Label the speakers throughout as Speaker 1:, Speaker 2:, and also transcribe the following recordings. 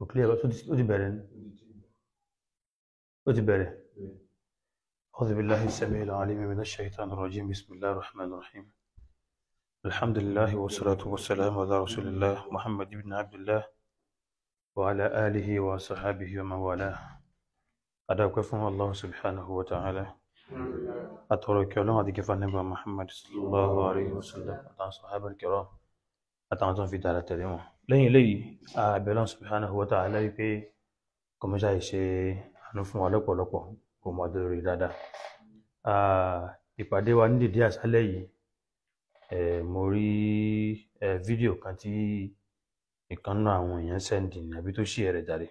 Speaker 1: وكلية بس ودي بارن ودي بارن. أعوذ بالله السميع العليم من الشيطان الرجيم. بسم الله الرحمن الرحيم. الحمد لله والصلاة والسلام على رسول الله محمد بن عبد الله وعلى آله وصحبه ومن والاه. أدعوكم الله سبحانه وتعالى. أترك الله هذه كفانة محمد صلى الله عليه وسلم أتى الصحابة الكرام أتى في دار التلميذ لين لي أبلغ سبحانه وتعالى في كم جاي شيء نفهم ولا كلا كم أدري دادا. ìpàdé wa ní dìde àṣálẹ́ yìí mo rí fídíò kan tí ìkan náà àwọn èèyàn sẹ́ndì ní àbí tó ṣí ẹ̀rẹ̀ jáde.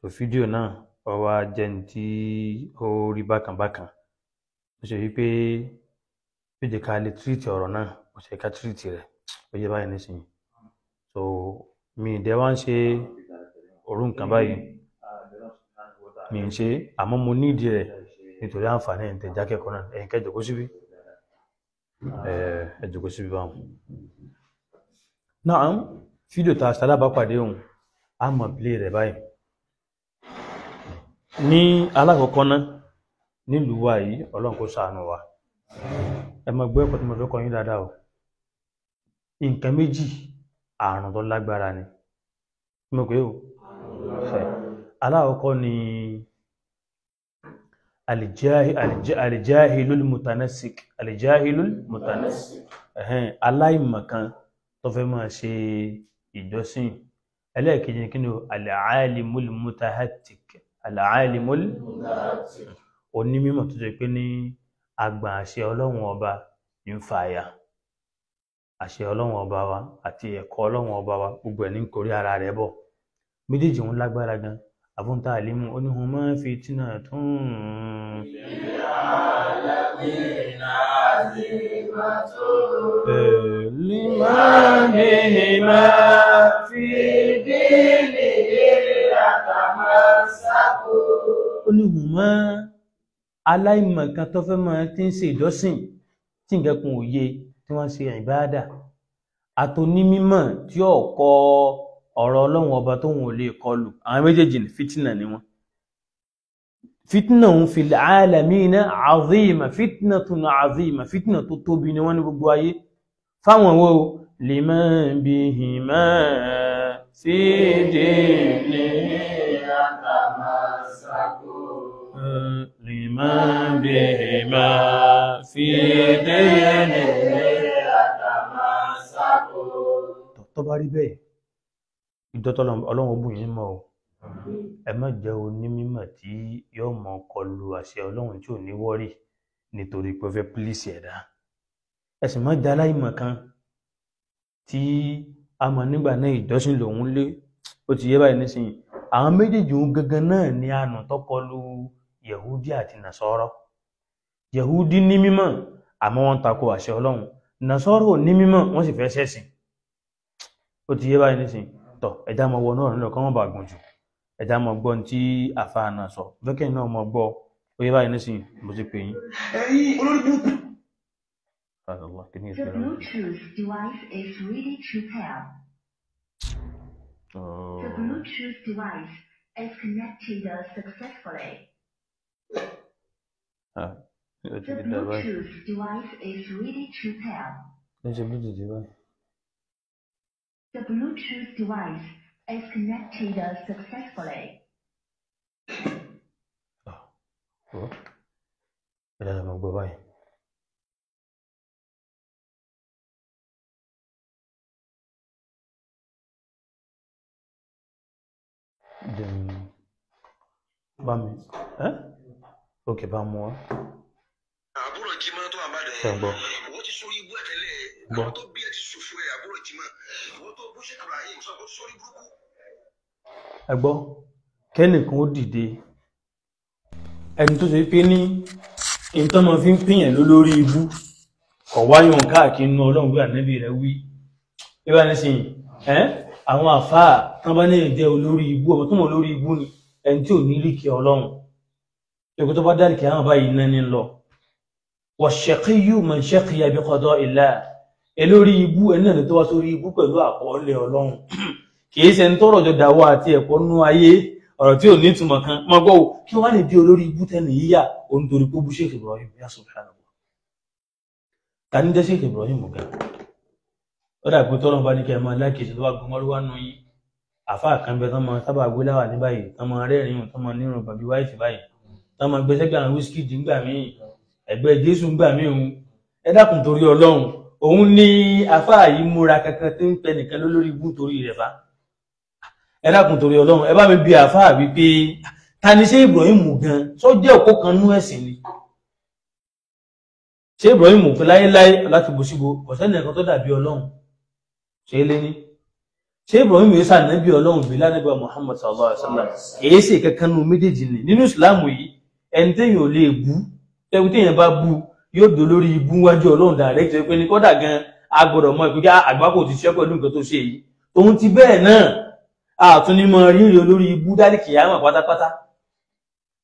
Speaker 1: So fídíò náà ó wá jẹ́ ní tí ó rí bákan bákan ó ṣe wípé ó jẹ́ ká lè tírìtì ọ̀rọ̀ náà ó ṣe ká tírìtì rẹ̀ ó yẹ báyìí nísìnyí. So mi ìdẹ́ wá ń ṣe orú nǹkan báyìí mi ń ṣe àmọ́ mo ní ìdí rẹ̀ nítorí àǹfààní ẹ̀ ń tẹ̀ jákẹ́kọ̀ọ́ náà ẹ̀yin kẹ́ jókòó síbí ẹ jókòó síbí báwọn. Náà fídíò tá a ṣe alábàápàdé òun á mọ̀ play rẹ̀ báyìí. Ní alákọ̀ọ́kọ́ náà nílùú wa yìí ọlọ́run kó ṣàánú wa ẹ máa gbọ́ ẹ̀kọ́ tí mo fẹ́ kọ́ yín dáadáa o. Nǹkan méjì àrùn tó lágbára ni mo pé o. Alákọ̀ọ́kọ́ ni alijahilul mutanasik aláìmọ̀kan tó fẹ́ máa ṣe ìjọsìn. Ẹlẹ́ẹ̀kejì ni kí ni o al-alimul mutahattik onímọ̀ tó jẹ́ pé ní àgbà àṣẹ ọlọ́run ọba ń fàyà àṣẹ ọlọ́run ọba wa àti ẹ̀kọ́ ọlọ́run ọba wa gbogbo ẹ̀ ní kórí ara rẹ̀ bọ̀. Méjèèjì ń lágbára gan. Àfúntà àlímù oníhun máa ń fi tínà tún oníhun máa aláìmọ̀kan tó fẹ́ máa tí ń ṣe ìjọsìn tí nǹkan kan ò yé tí wọ́n ṣe ìbádà àtònímímọ̀ tí ó kọ́ ọ̀rọ̀ ọlọ́run ọba tó wọn ò lè kọlù àwọn méjèèjì ní fìtínà ni wọ́n. Fìtínà ń fil alamina azima fitnatun azima fìtínà tó tóbi ni wọ́n ní gbogbo ayé. Fáwọn wo liman bihima fi dinihi yatamassaku liman bihima fi dinihi yatamassaku. Tó bá rí bẹ́ẹ̀ ìdọ́tọ̀ ọlọ́run ọgbùn yìí mọ̀ ọ́ ẹ má jẹ́ onímọ̀ tí yóò mọ kọlu àṣẹ ọlọ́run tí ò ní wọ́rì nítorí pé ó fẹ́ pílíìsì ẹ̀dá. Ẹ sì má jẹ́ aláìmọ̀ kan tí a mọ̀ nígbà náà ìjọsìn lòun lé ó ti yé báyìí nísìnyí. Àwọn méjèèjì òun gangan náà ní àánú tó kọlu Yahudi àti Nasara. Yahudi ní mímọ̀ àmọ́ wọ́n tako àṣẹ ọlọ́run. Nasara ò ní mímọ̀ wọ́n sì fẹ́ ṣẹ̀sìn ó ti yé báyìí nísìnyí. Tọ́ ẹ̀dá mọ̀ wọ náà nílò kọ́ mọ́ bà gùn jù ẹ̀dá mọ̀ gbọ́ tí àfáà náà sọ bẹ́kẹ̀ náà mọ̀ gbọ́ ó yẹ báyìí nísìnyí mo ti pè yín.
Speaker 2: ẹ̀yin olórí burúkú.
Speaker 3: The Bluetooth device is ready to pair. The Bluetooth device is connected successfully. The Bluetooth device is ready to pair.
Speaker 1: There's a Bluetooth device.
Speaker 3: The Bluetooth device is connected successfully.
Speaker 1: Oh. Ẹ̀dá mọ̀ gbọ́ báyìí. Bá mi ok bá mú wa.
Speaker 2: Àbúrò Jimá tó wà bàdàn
Speaker 1: Ṣé ń gbọ́?
Speaker 2: wọ́n ti sórí ibú ẹ̀ tẹ́lẹ̀
Speaker 1: Gbọ́.
Speaker 2: àwọn tó bí ẹ̀ ti ṣòfò ẹ̀ àbúrò Jimá wọ́n tó bó ṣe kàrà yìí sọ wọ́n sórí burúkú.
Speaker 1: Ẹ gbọ́ kẹ́nìkan ó dìde ẹni tó ṣe pé ní ìtọ́ máa fi ń pìyàn lórí ibú kọ̀ wáyàn káàkiri inú ọlọ́run bí ànábì rẹ̀ wí. Ibà nísìnyí àwọn àfáà tán bá ní ìjẹ́ olórí ibú ọmọ tó mọ̀ lórí ibú ni ẹni tí ò ní rí kí ọlọ́run ẹgbẹ́ tó bá dárí kí àwọn báyìí náà ní lọ. Wash-shaqiyyu man shaqiya bi qada'i Allah lórí ibú ẹni náà tó wá sórí ibú pẹ̀lú àkọọ́lẹ̀ Ọlọ́run kìí ṣe ń tọrọ jọ dáwọ́ àti ẹ̀kọ́ nú ayé ọ̀rọ̀ tí ò ní ìtumọ̀ kan mọ́ gbọ́ kí wọ́n lè di olórí ibú tẹ́lẹ̀ yíyà òun torí pé bú Sheikh Ibrahim ya subhanallah ta ní jẹ́ Sheikh Ibrahim ga ó dà pé tọ́lọ́ bá ní kẹ́ máa lákèsí tó bá gbọmọ́ ló wá nù yín àfáà kan bẹ tán máa sábà gbé láwà ní báyìí tán máa rẹ́rìn-ín tán máa nírun bàbí wáìtì báyìí tán máa gbé sẹ́gbẹ̀ àwọn wíṣkì dìgbà míì ẹgbẹ́ Jésù ńgbà míì òun ẹ dákun torí Ọlọ́run òun ní àfáà yìí múra kankan tó ń pẹ nìkan lórí ibú torí rẹ̀ fa ẹ dákun torí Ọlọ́run ẹ bá mi bi àfáà wípé ta ni Sheikh Ibrahim gan sọ jẹ́ òkú kan nú ẹ̀sìn ni Sheikh Ibrahim kò láyéláyé láti bó síbo ọ̀sẹ̀ nìkan tó dàbí Ọlọ́run ṣe é lé ní Sheikh Ibrahim yìí sànẹ́bí Ọlọ́run bí lánàbí Muhammad sallallahu alaihi wasallam èyí sì kankan nú méjèèjì ni nínú ìsìláàmù yìí ẹni téèyàn ò lè bú tẹ́kù téèyàn bá bú yóò dò lórí ibú wájú Ọlọ́run direct pé ní kọ́dà gan agbọ́dọ̀ mọ̀ ìpínlẹ̀ àgbákò ti ṣẹ́ pẹ̀lú nǹkan tó ṣe yìí tòun ti bẹ́ẹ̀ náà àtúnímọ̀ rírì olórí ibú dálì kìyàmọ̀ pátápátá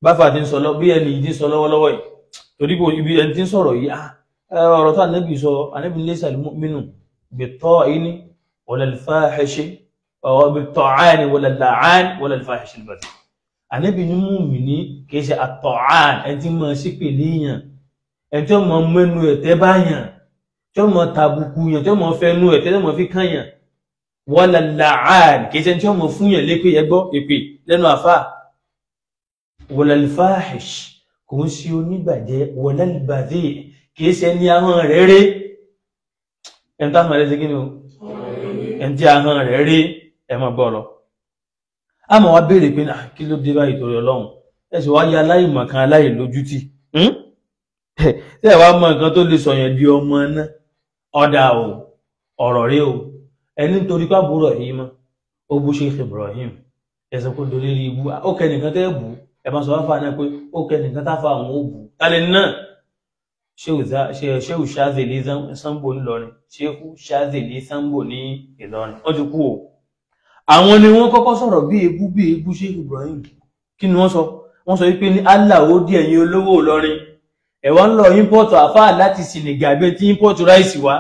Speaker 1: báfà ti ń sọ lọ bí ẹni yìí ti ń sọ lọ́wọ́lọ́wọ́ yìí torí bó ibi ẹni ti ń sọ̀rọ̀ yìí ọ̀rọ̀ tó ànábì sọ ànábì laysa al-mu'minu bit-ta'ini wala al-fahishi bit-ta'ani wala al-la'an wala al-fahishi al-badhi ànábì ní mùmínì kì í ṣe at-ta'an ẹni tí mọ̀ sí pèlè yàn ẹni tí ó mọ̀ mẹ́nu ẹ̀tẹ́ bá yàn tí ó mọ̀ tàbùkù yàn tí ó mọ̀ fẹnu ẹ̀tẹ́ tí ó mọ̀ fi kàn yàn wala al-la'an kì í ṣe tí ó mọ̀ fún yàn lépè ẹgbọ́ èpè lẹ́nu àfà wala al-fahish kò ń sí oníbàjẹ́ wala al-badhi kì í ṣe ní ahọ́n rẹ̀ rí ẹni tí ahọ́n rẹ̀ ṣe kí ni o ẹni tí ahọ́n rẹ̀ rí ẹ mọ̀ bọ́ lọ a mọ̀ wá béèrè pé kí ló dé báyìí torí Ọlọ́run ẹ̀sùn wá yá aláìmọ̀kan aláìlójútì tí ẹ̀ wá mọ nǹkan tó lè sọ̀yàn di ọmọ náà ọ̀dà o ọ̀rọ̀ rí o ẹni torí pàbúrò yìí mọ́ ó bú Sheikh Ibrahim ẹ̀sìn kó dolé rí ibú ó kẹ́ nìkan tẹ́ bù ẹ máa sọ wá fà náà pé ó kẹ́ nìkan tá fà àwọn ó bù kálẹ̀ náà Shehu Shazili Sambo ńlọrin Shehu Shazili Sambo ní Ìlọrin wọ́n ti kú o àwọn ni wọ́n kọ́kọ́ sọ̀rọ̀ bí ebú Sheikh Ibrahim kí ni wọ́n sọ wípé ní Allah ó dí ẹ̀yin olówó Ìlọrin ẹ̀wọ́n lọ ímpọ́tù àfáà láti Senegal bí tí ímpọ́tù ráìsì wá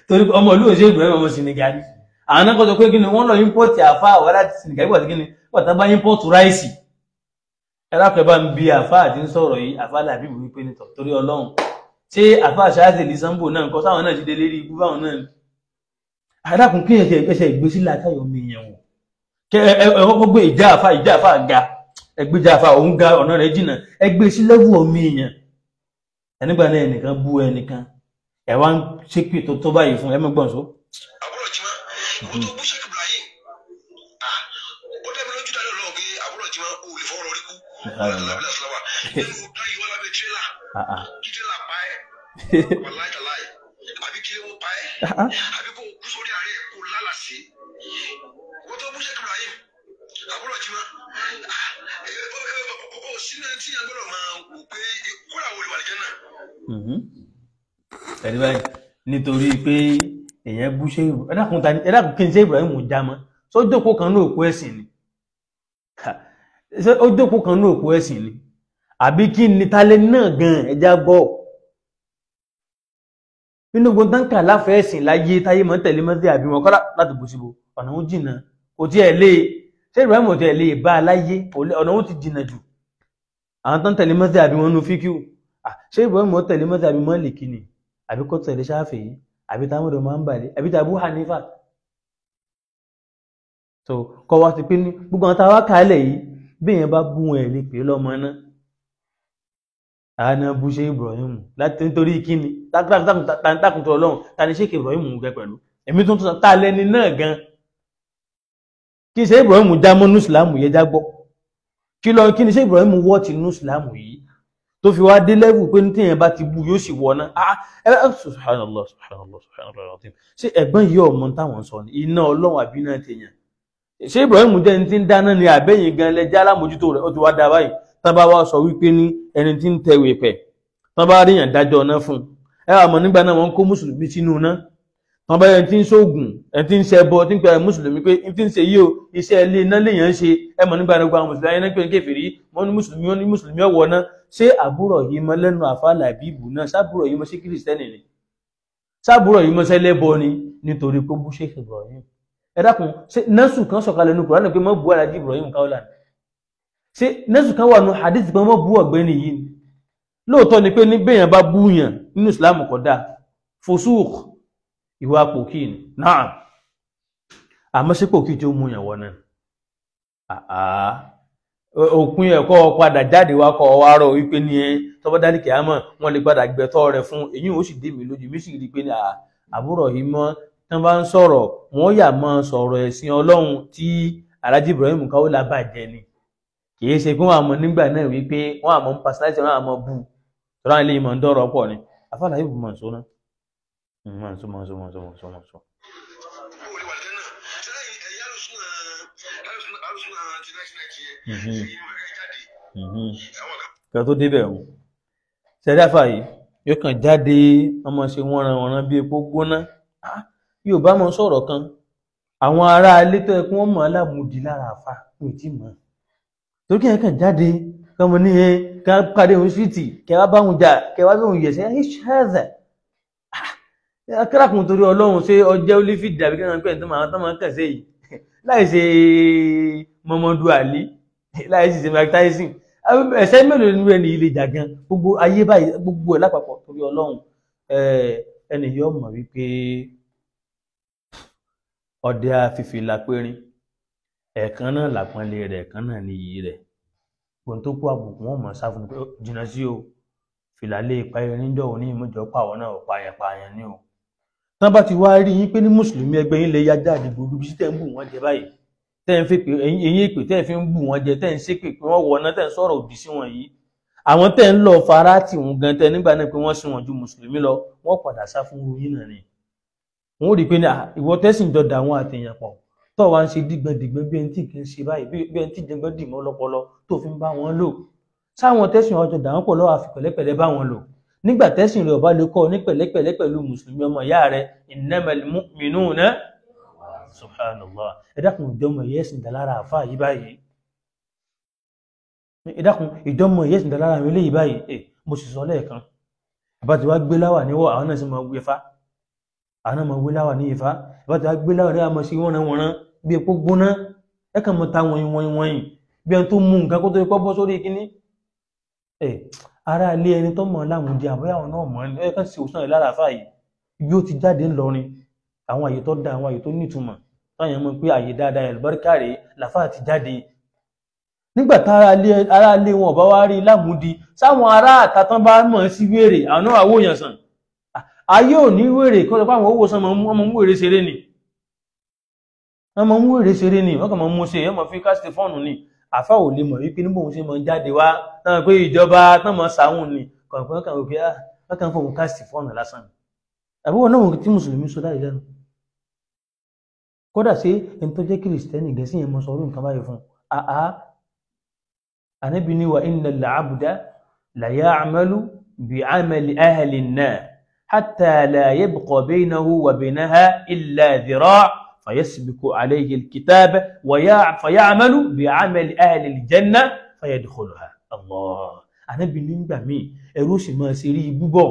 Speaker 1: torí ọmọ ìlú Sheikh Ibrahim ọmọ Senegal ní àwọn náà kọ́ sọ pé kí ni wọ́n lọ ímpọ́tù àfáà wá láti Senegal bí kí ni wọ́n tán bá ímpọ́tù ráìsì ẹlápẹ́ bá ń bi àfáà tí ń sọ̀rọ̀ yìí àfáà làbí ìwé pé nítọ̀ torí Ọlọ́run ṣé àfáà Shazili Sambo náà nǹkan sáwọn náà ti dé lérí ibú báwọn náà ni àdákùn kí ẹ̀ṣẹ̀ ìgbésí látàyọ̀ mi yẹn wò kẹ ẹ̀kọ́kọ́ gbé ìjà àfáà ga ẹgbẹ́jà àfáà òun ga ọ̀nà rẹ̀ jìnà ẹgbẹ́ sí lẹ́wù ọmọ èèyàn ẹnigbà náà ẹnìkan bú ẹnìkan ẹ̀wà ń ṣépè tó báyìí fún ẹmẹ́gbọ̀n só.
Speaker 2: àbúrò jimá ìwọ tó bú Sheikh Ibrahim ó dẹ́mi lójú dáná lọ́wọ́ pé àbúrò jimá ò lè fọwọ́ lórí kú lábẹ́lẹ́ fúláwà nínú káyọ̀ wọ́n lábẹ́ tírélà kí tírélà pa ẹ́ wàláì tàláì àbí kí wọ́n pa ẹ́ àbí kó kú sórí àárẹ̀ kó lálàsí ìwọ tó bú Sheikh Ibrahim àbúrò jimá ó sínú ẹni tí yẹn gbọ́dọ̀ máa wò pé kóra wo ìwà nìkan náà.
Speaker 1: ẹni báyìí nítorí pé èèyàn bú ṣe ẹ̀dàkùn kí n ṣe Ibrahim já mọ́ tó jókòó kan ní òkú ẹ̀sìn ni ó jókòó kan ní òkú ẹ̀sìn ni àbí kí ni talẹ́ náà gan ẹja gbọ́ nínú gbogbo táǹkà láfẹ́ ẹ̀sìn láyé táyé mọ́ tẹ̀lé mọ́tẹ́ àbí wọn kọ́lá láti bó síbo ọ̀nà ó jìnnà kò tí ẹ̀ lé ṣé Ibrahim ò tí ẹ̀ lé bá a láyé ọ̀nà ó ti jìnnà jù àwọn tó ń tẹ̀lé mọ́tẹ́ àbí wọn nu fíkíù ṣé Ibrahim ò tẹ̀lé mọ́tẹ́ àbí Málíkì ni àbí kò tẹ̀lé Ṣáfi'í àbí táwọn máa ń bàlẹ̀ àbí tàbí Hanifa so kọ wá ti pé ní gbogbo àwọn táwa kálẹ̀ yìí bí èèyàn bá bú wọn ẹ̀ lè pè lọ́mọ náà àánà bú ṣe Ibrahim láti nítorí kíni tákùntọ̀ Ọlọ́run ta ni Sheikh Ibrahim gẹ pẹ̀lú èmi tó tún ta lẹni náà gan kí ṣe Ibrahim já mọ́ nùsùlámù yẹ já gbọ́ kí ni Sheikh Ibrahim wọ́ ti nùsùlámù yìí tó fi wá dé lẹ́wù pé ní téèyàn bá ti bú yóò sì wọ́ná subhanallah ṣé ẹ̀gbọ́n yìí ọmọ táwọn sọ ní iná Ọlọ́run àbí náà tèèyàn ṣé Ibrahim jẹ́ ní tí ń dáná ní àbẹ́yìn gan lẹ́jà alámójútó rẹ̀ ó ti wá dá báyìí tán bá wá sọ wípé ní ẹni tí ń tẹ̀wé pẹ̀ tán bá ríyàn dájọ́ ọ̀nà fún ẹ wà mọ̀ nígbà náà wọ́n kó mùsùlùmí sínú náà tán bá ẹni tí ń ṣoògùn ẹni tí ń ṣe ẹbọ tí ń pẹ mùsùlùmí pé ẹni tí ń ṣe yìí o iṣẹ́ ilé iná lèèyàn ń ṣe ẹ mọ̀ nígbà náà gba mùsùlùmí ayé náà pé kéfìrí wọ́n ní mùsùlùmí ọ̀wọ́ náà ṣé àbúrò yìí mọ lẹ́nu àfàlà bíbù náà sábúrò yìí mọ sí kìrìsìtẹ́nì ni sábúrò yìí mọ́sẹ́ lẹ́bọ ni nítorí pé bú Sheikh Ibrahim ẹ dákun ṣé nẹ́sù kan sọ̀kalẹ̀ ní Kùránì pé mọ́ bú Alhaji Ibrahim Kaula ṣé nẹ́sù kan wà ní hadith pé mọ́ bú ọ̀gbẹ́ni yìí lóòótọ́ ni pé ní bẹ́yàn bá búyàn nínú Islam kódà fosúùk ìwà pòkì ni náà àmọ́ sí pòkì tí ó mú yàn wọ́n náà òpin ẹ̀kọ́ padà jáde wá kọ́ wá rọ̀ wípé ní tọ́bọ́dálì kìámọ̀ wọ́n lè padà gbẹ̀tọ́ rẹ̀ fún èyí ó sì dé mi lójú mi sì rí pé ní àbúrò yìí mọ́ tán bá ń sọ̀rọ̀ wọ́n yà mọ́ sọ̀rọ̀ ẹ̀sìn Ọlọ́run tí Alhaji Ibrahim Kaula bàjẹ́ ni kìí ṣe pé wọ́n àmọ́ nígbà náà wípé wọ́n àmọ́ ń personality wọ́n àmọ́ bú tọ́lá ilé ìmọ̀ ń dọ́rọ̀ pọ̀ ni afárá yìí mọ̀ nsọ náà mọ̀. Kẹ́ tó débẹ̀ o sẹ́dáfà yìí yóò kàn jáde ọmọ ṣe wọ́nran bí epo gbóná yóò bá mọ sọ̀rọ̀ kan àwọn ará ilé tó yẹ kí wọ́n mọ̀ aláàmúdi lára àfà ní ìtì mọ́ torí kí ẹ kàn jáde kọmọ ní ẹ ká pàdé òun síìtì kẹwàá bá òun jà kẹwàá bí òun yẹ̀sẹ̀ ẹ ṣáàzà akẹ́ràkùn torí Ọlọ́run ṣé ọjẹ́ olífìdì àbí kí wọ́n pẹ̀ tó máa kàn sí yìí láì ṣe Muhammadu Ali láì ṣe Mike Tyson ẹ̀ṣẹ̀ mélòó nínú ẹni ilé jà gan gbogbo ayé báyìí gbogbo ẹ̀ lápapọ̀ torí Ọlọ́run ẹni yóò mọ̀ wípé ọdẹ afífi lápẹ́rín ẹ̀ẹ̀kan náà làpọ́nlé rẹ̀ ẹ̀ẹ̀kan náà ní iyì rẹ̀ gbọ́n tó kó àbùkù wọn mọ̀ sáfún pé jìnnà sí o fìlàlẹ́ ìpa erin jọ̀wọ́ ní ìmọ̀jọ́ pàwọ́ náà pààyàn ní o tán bá ti wá rí yín pé ní mùsùlùmí ẹgbẹ́ yín lè yá jáde gbogbo bí tẹ́ ń bù wọ́n jẹ báyìí tẹ́ ń fi pé eyín èpè tẹ́ fi ń bù wọ́n jẹ tẹ́ ń ṣépè pé wọ́n wọ̀ náà tẹ́ ń sọ̀rọ̀ òdì sí wọn yìí àwọn tẹ́ ń lọ fara tì wọ́n gan tẹ́ nígbà náà pé wọ́n sì wọ́n ju mùsùlùmí lọ wọ́n padà sá fún oyin náà ni wọ́n rí i pé ní ìwọ tẹ́sìn jọdà àwọn àtẹ̀yàn pọ̀ tó wá ń ṣe dìgbẹ̀dìgbẹ̀ bí ẹni tí kì í ṣe báyìí bí ẹni tí jẹgbẹ́ dìmọ́ lọ́pọlọ tó fi ń bá wọn lò sáwọn tẹ́sìn ọjọ́ dà wọ́n pọ̀ lọ́wọ́ àfi pẹ̀lẹ́pẹ̀lẹ́ bá wọn lò nígbà tẹ́sìn rẹ̀ ọba lè kọ́ ní pẹ̀lẹ́pẹ̀lẹ́ pẹ̀lú mùsùlùmí ọmọ ìyá rẹ̀ innamal mu'minuna subhanallah ẹ dákun ìjọmọ ìyẹ́sìn dálára àfà yìí báyìí ẹ dákun ìjọmọ ìyẹ́sìn dálára àwọn eléyìí báyìí mo sì sọ lẹ́ẹ̀kan àbá ti wá gbé láwà níwọ̀ àwọn náà sì máa gbé fá àwọn náà máa gbé láwà ní ìfá àbá ti wá gbé láwà ní àmọ́ sí wọ́nran bí epo gbóná ẹ kàn mọ́ ta wọ̀nyí bí ẹni tó mú nǹkan kó tó ipọ́ bọ́ sórí kíní ara ilé ẹni tó mọ̀ láwọn di àbúyàwó náà mọ̀ ní ẹ̀kan sí òsàn ìlára àfáà yìí ibi ó ti jáde ńlọrin àwọn àyè tó dá àwọn àyè tó nítumọ̀ táyàn mọ̀ pé àyè dáadáa ẹ̀lùbáríkàrè làfáà ti jáde nígbà tára ilé wọn bá wá rí lámúdi sáwọn ará àtàtán bá mọ̀ sí wèrè àwọn náà àwòyàn sàn ayé ò ní wèrè kọ́ lọ fáwọn owó sàn ọmọ mú wèrè ṣeré ni wọ́n kàn mọ̀ mú ṣe ọmọ fi kásìtì fọ́ọ̀nù ni àfá ò lè mọ̀ wípé nígbò òun ṣe mọ̀ jáde wá náà pé ìjọba náà mọ̀ sáwọn ní kọ̀ọ̀kan kan òkè wọ́n fòun kásìtì fọ́ọ̀nù lásán àbúrò náà tí mùsùlùmí sọ láì lẹ́nu kódà sí ẹni tó jẹ́ kìrìsìtẹ́nì gẹ̀ẹ́sì yẹn mọ̀ sọ orí nǹkan báyìí fún Ànábì ní wa innal abda la ya'malu bi'amali ahli an-nar hatta la yabqa baynahu wa baynaha illa dhira' فيسبق عليه الكتاب فيعمل بعمل أهل الجنة فيدخلها الله أنا بنينغا مي ẹrú sì máa ṣe rí ibú bọ̀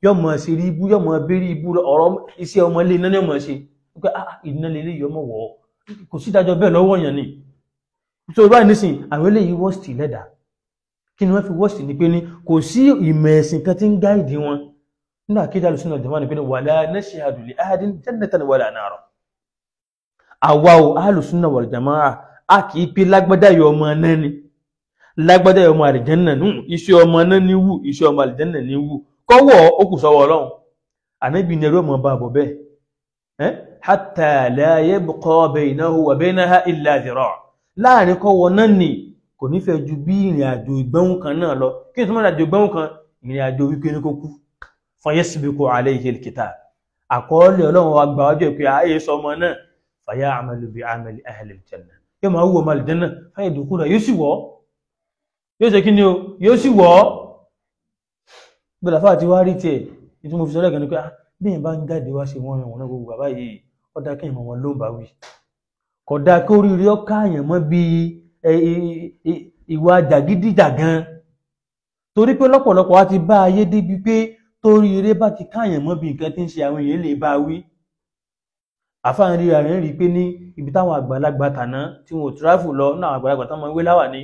Speaker 1: yóò máa ṣe rí ibú yóò máa béèrè ibú ọ̀rọ̀ iṣẹ́ ọmọ ilé náà máa ṣe pé ìdínà lélẹ́ yìí ọmọ wọ̀ kò sí ìdájọ́ bẹ́ẹ̀ lọ́wọ́ yẹn ni tó báyìí nísìn àwọn eléyìí wọ́ọ̀sì lẹ́dà kí ni wọ́n fi wọ́ọ̀sì ní pé ní kò sí ìmọ̀ ẹ̀sìn kan tí ń gáìdì wọn nígbà kí dàlù sínú ọ̀dẹ̀mọ́ ni pé ní wala nashhadu li ahadin jannatan wala nara àwa ò Ahlus-Sunnah wal Jamā'ah a kìí pé lágbádá yọ ọmọ náà ni lágbádá yọ ọmọ àlìjẹ́nnà nù iṣẹ́ ọmọ náà ní wù iṣẹ́ ọmọ àlìjẹ́nnà ní wù kọ́wọ́ ó kù sọ́wọ́ Ọlọ́run Ànábì ní ẹrú ọmọ bá bọ̀ bẹ́ẹ̀ hatta la yabqa baynahu wa baynaha illa dhira' láàrin kọ́wọ́ náà ni kò nífẹ̀ẹ́ ju bí ìrìn àjò ìgbẹ́hùn kan náà lọ kí n tó máa àjò ìgbẹ́hùn kan ìrìn àjò wípé ní kó kú fayasbiqu alayhi al-kitāb àkọọ́lẹ̀ Ọlọ́run wa gbà wájú pé ààyè sọmọ náà فيعمل بعمل أهل الجنة يوم هو مال الجنة فيدخلها يسوى يسكن يسوى بلا فاتي واريتي ìtumọ̀ fi sọ́lẹ̀ gan ni pé bí yẹn bá ń jáde wá sí wọn wọn gbogbo bàbá yìí kódà kí ìmọ̀ wọn ló ń bá wí kódà kí oríire ọkà àyàn mọ́ bí ìwà jàgídíjàgan torí pé lọ́pọ̀lọpọ̀ wá ti bá ayé débi pé torí eré bá ti káyàn mọ́ bí nǹkan tí ń ṣe àwọn èèyàn lè bá wí. Àfáà rí ara rẹ̀ rí pé ní ibi táwọn àgbàlagbà tàná tí wọn ò tíráfù lọ náà àgbàlagbà tán máa ń wé láwà ní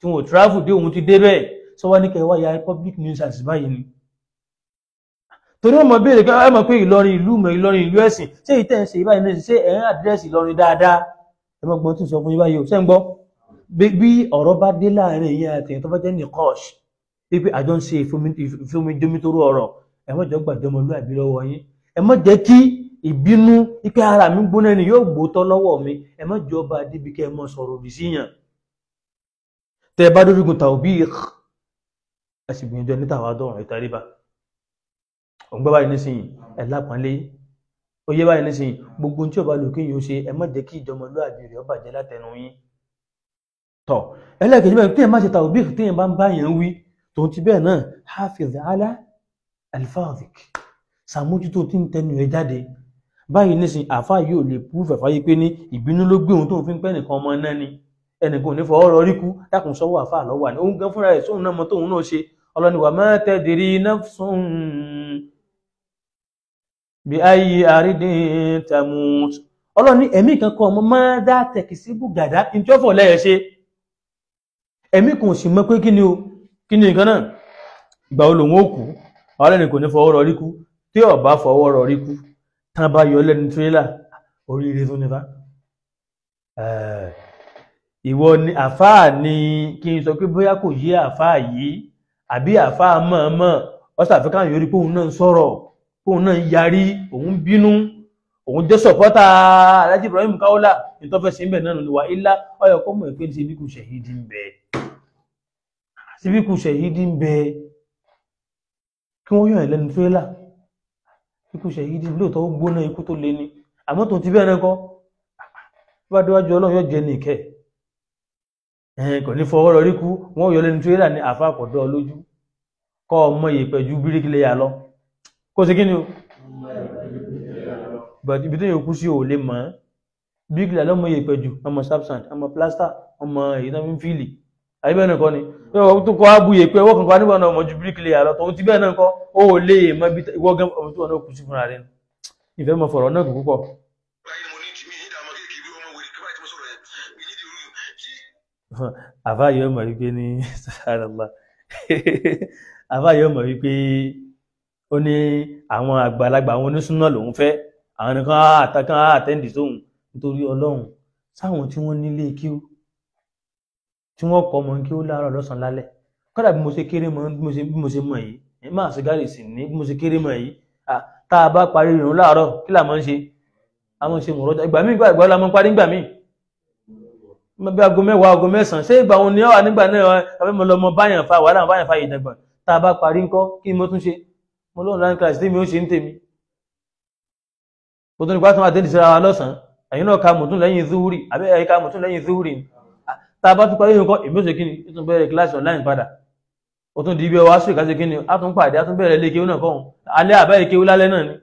Speaker 1: tí wọn ò tíráfù dé òun ti dé bẹ́ẹ̀ sọ wá ní kẹwàá ya public nuisance báyìí ni. Torí wọn mọ̀ béèrè pé ẹ mọ̀ pé Ìlọrin ìlú mọ̀ Ìlọrin ìlú ẹ̀sìn ṣé ìtẹ́ ń ṣe ìbáyìí náà ṣe ẹ̀ ń àdírẹ́sì Ìlọrin dáadáa ẹ mọ̀ gbọ́n tí ń sọ fún yín báyìí ò ṣẹ́ ń gbọ́ bí ọ̀rọ̀ bá dé láàrin ìyẹn àtẹ̀yìn tó bá jẹ́ ní kọ́ọ̀ṣì pé àjọ ń ṣe ìfomijomitoro ọ̀rọ̀ ẹ má jọ gbàjọmọlúàbí lọ́wọ́ yín ẹ má jẹ́ kí ìbínú ipé ara mi gbóná ni yóò gbótọ́ lọ́wọ́ mi ẹ má jọ bá débi kẹ́ ẹ mọ́ sọ̀rọ̀ òdì síyàn tẹ́ bá dórígun tawbih ẹ sì gbìyànjọ ní tàwa dọ̀rùn ìtaríba òǹgbẹ́ báyìí nísìnyí ẹ lápọ́nlé ó yé báyìí nísìnyí gbogbo tí ó bá lò kéyìn ó ṣe ẹ má jẹ́ kí ìjọmọlúàbí rẹ̀ ó bàjẹ́ látẹnu yín tọ̀ ẹlẹ́kẹ̀ẹ́ bẹ́ẹ̀ téèyàn má ṣe tawbih téèyàn bá ń bá yẹn wí tòun ti bẹ́ẹ̀ náà hafiz ala alfazik sàmójútó tí ń tẹnu ẹ jáde báyìí nísìn àfáà yóò lè púrúfẹ̀ fáyé pé ní ìbínú ló gbé ohun tó ń fi ń pẹ́ nìkan ọmọ náà ni ẹnìkan ò ní fọwọ́ rọ ríkú dákùn sọ́wọ́ àfáà lọ́wọ́ ní òun gan fúnra rẹ̀ sóhun náà mọ tóun náà ṣe ọlọ́ni wa ma tadri nafsun bi ayyi ardin tamut ọlọ́ni ẹ̀mí kankan ọmọ máa dá tẹ̀kì sí bùgàdá ìjọ́fọ̀ lẹ́yẹ̀ ṣe ẹ̀mí kan sì mọ̀ pé kí ni nǹkan náà ìgbà olóhun ó kú ọlọ́ni kò ní fọwọ́ rọ ríkú tí ó bá fọwọ́ rọ ríkú tán bá yọ lẹ́nu tírélà oríire tó nífà ìwọ ni àfáà ni kí n sọ pé bóyá kò yé àfáà yìí àbí àfáà mọ̀ọ́mọ̀ ọ́sàfíkà yóò rí pé òun náà ń sọ̀rọ̀ pé òun náà ń yarí òun bínú òun jẹ́ sọ̀pọ́tà Alhaji Ibrahim Kaola ní tó fẹ́ sí ibẹ̀ náà wà ilá ọyọ̀ kọ́ mọ̀ pé síbíkù ṣẹ̀hídì ń bẹ síbíkù ṣẹ̀hídì ń bẹ kí wọ́n yọ̀ ẹ̀ lẹ́nu tírélà ikú ṣẹ̀yídì lóòótọ́ ó gbóná ikú tó lé ní àmọ́ tó ti bẹ́ẹ̀ náà kọ́ bá déwájú Ọlọ́run yóò jẹ́ ní ìkẹ́ kò ní fọwọ́ rọ ríkú wọ́n yọ lẹ́nu tírélà ní àfa àkọ́dọ́ lójú kọ́ ọmọ yìí pẹ̀jú bíríkì lè yà lọ kó sí kí ni o ibi tó yẹ kú sí ò lè mọ̀ bíríkì lè lọ́mọ yìí pẹ̀jú ọmọ sapsand ọmọ plaster ọmọ èyí tó ń fìlì àyè bẹ́ẹ̀ náà kọ́ ni tó kọ́ abúyè pé ọwọ́ kankan nígbà náà ọmọ ju bíríkì lè yà lọ tòun ti bẹ́ẹ̀ náà kọ́ ó lè mọ bí ìwọ́gán ọmọ tí wọn náà kú sí fúnra rẹ̀ ìfẹ́ mọ fọ̀rọ̀ náà kù púpọ̀. àfáàyè ọmọ wípé ní sàrànlá àfáàyè ọmọ wípé ó ní àwọn àgbàlagbà àwọn onísúná lòun fẹ́ àwọn nìkan àtàkàn àtẹ́ǹdì sóhun nítorí Ọlọ́run sáwọn tí wọ́n nílé kíú tí wọ́n kọ́ mọ́ kí ó láàárọ̀ lọ́sàn lálẹ́ kódà bí mo ṣe kéré mọ́ bí mo ṣe mọ̀ yìí máa ṣígárì sí ní bí mo ṣe kéré mọ̀ yìí tá a bá parí ìrun láàárọ̀ kí là máa ń ṣe àwọn ṣe mọ̀rọ̀ ìgbà míì ìgbà la máa ń parí ìgbà míì bí aago mẹ́wàá aago mẹ́sàn-án ṣé ìgbà òun ni ọ̀wà nígbà náà abẹ́mọ̀ lọ́mọ báyàn fa wàhálà báyàn fa ìdàgbọ̀n tá a bá parí ńkọ́ kí mo tún ṣe mo lóun láń kíláàsì tèmi ó ṣe ń tèmi mo tún nípa tó máa tẹ́lẹ̀ síra wa lọ́sàn-án ẹ̀yin náà ka mọ̀tún lẹ́yìn zuhuri àbẹ́ ẹ̀yin ka mọ̀tún lẹ́yìn zuhuri tá a bá tún parí nǹkan èmi ó ṣe kí ni ó tún bẹ̀rẹ̀ kíláàsì online padà ó tún di ibi ọwọ́ aṣọ ìkàṣe kí ni a tún pàdé a tún bẹ̀rẹ̀ ilé kéwú náà kọ́hún alẹ́ àbẹ́ ìkéwú lálẹ́ náà ni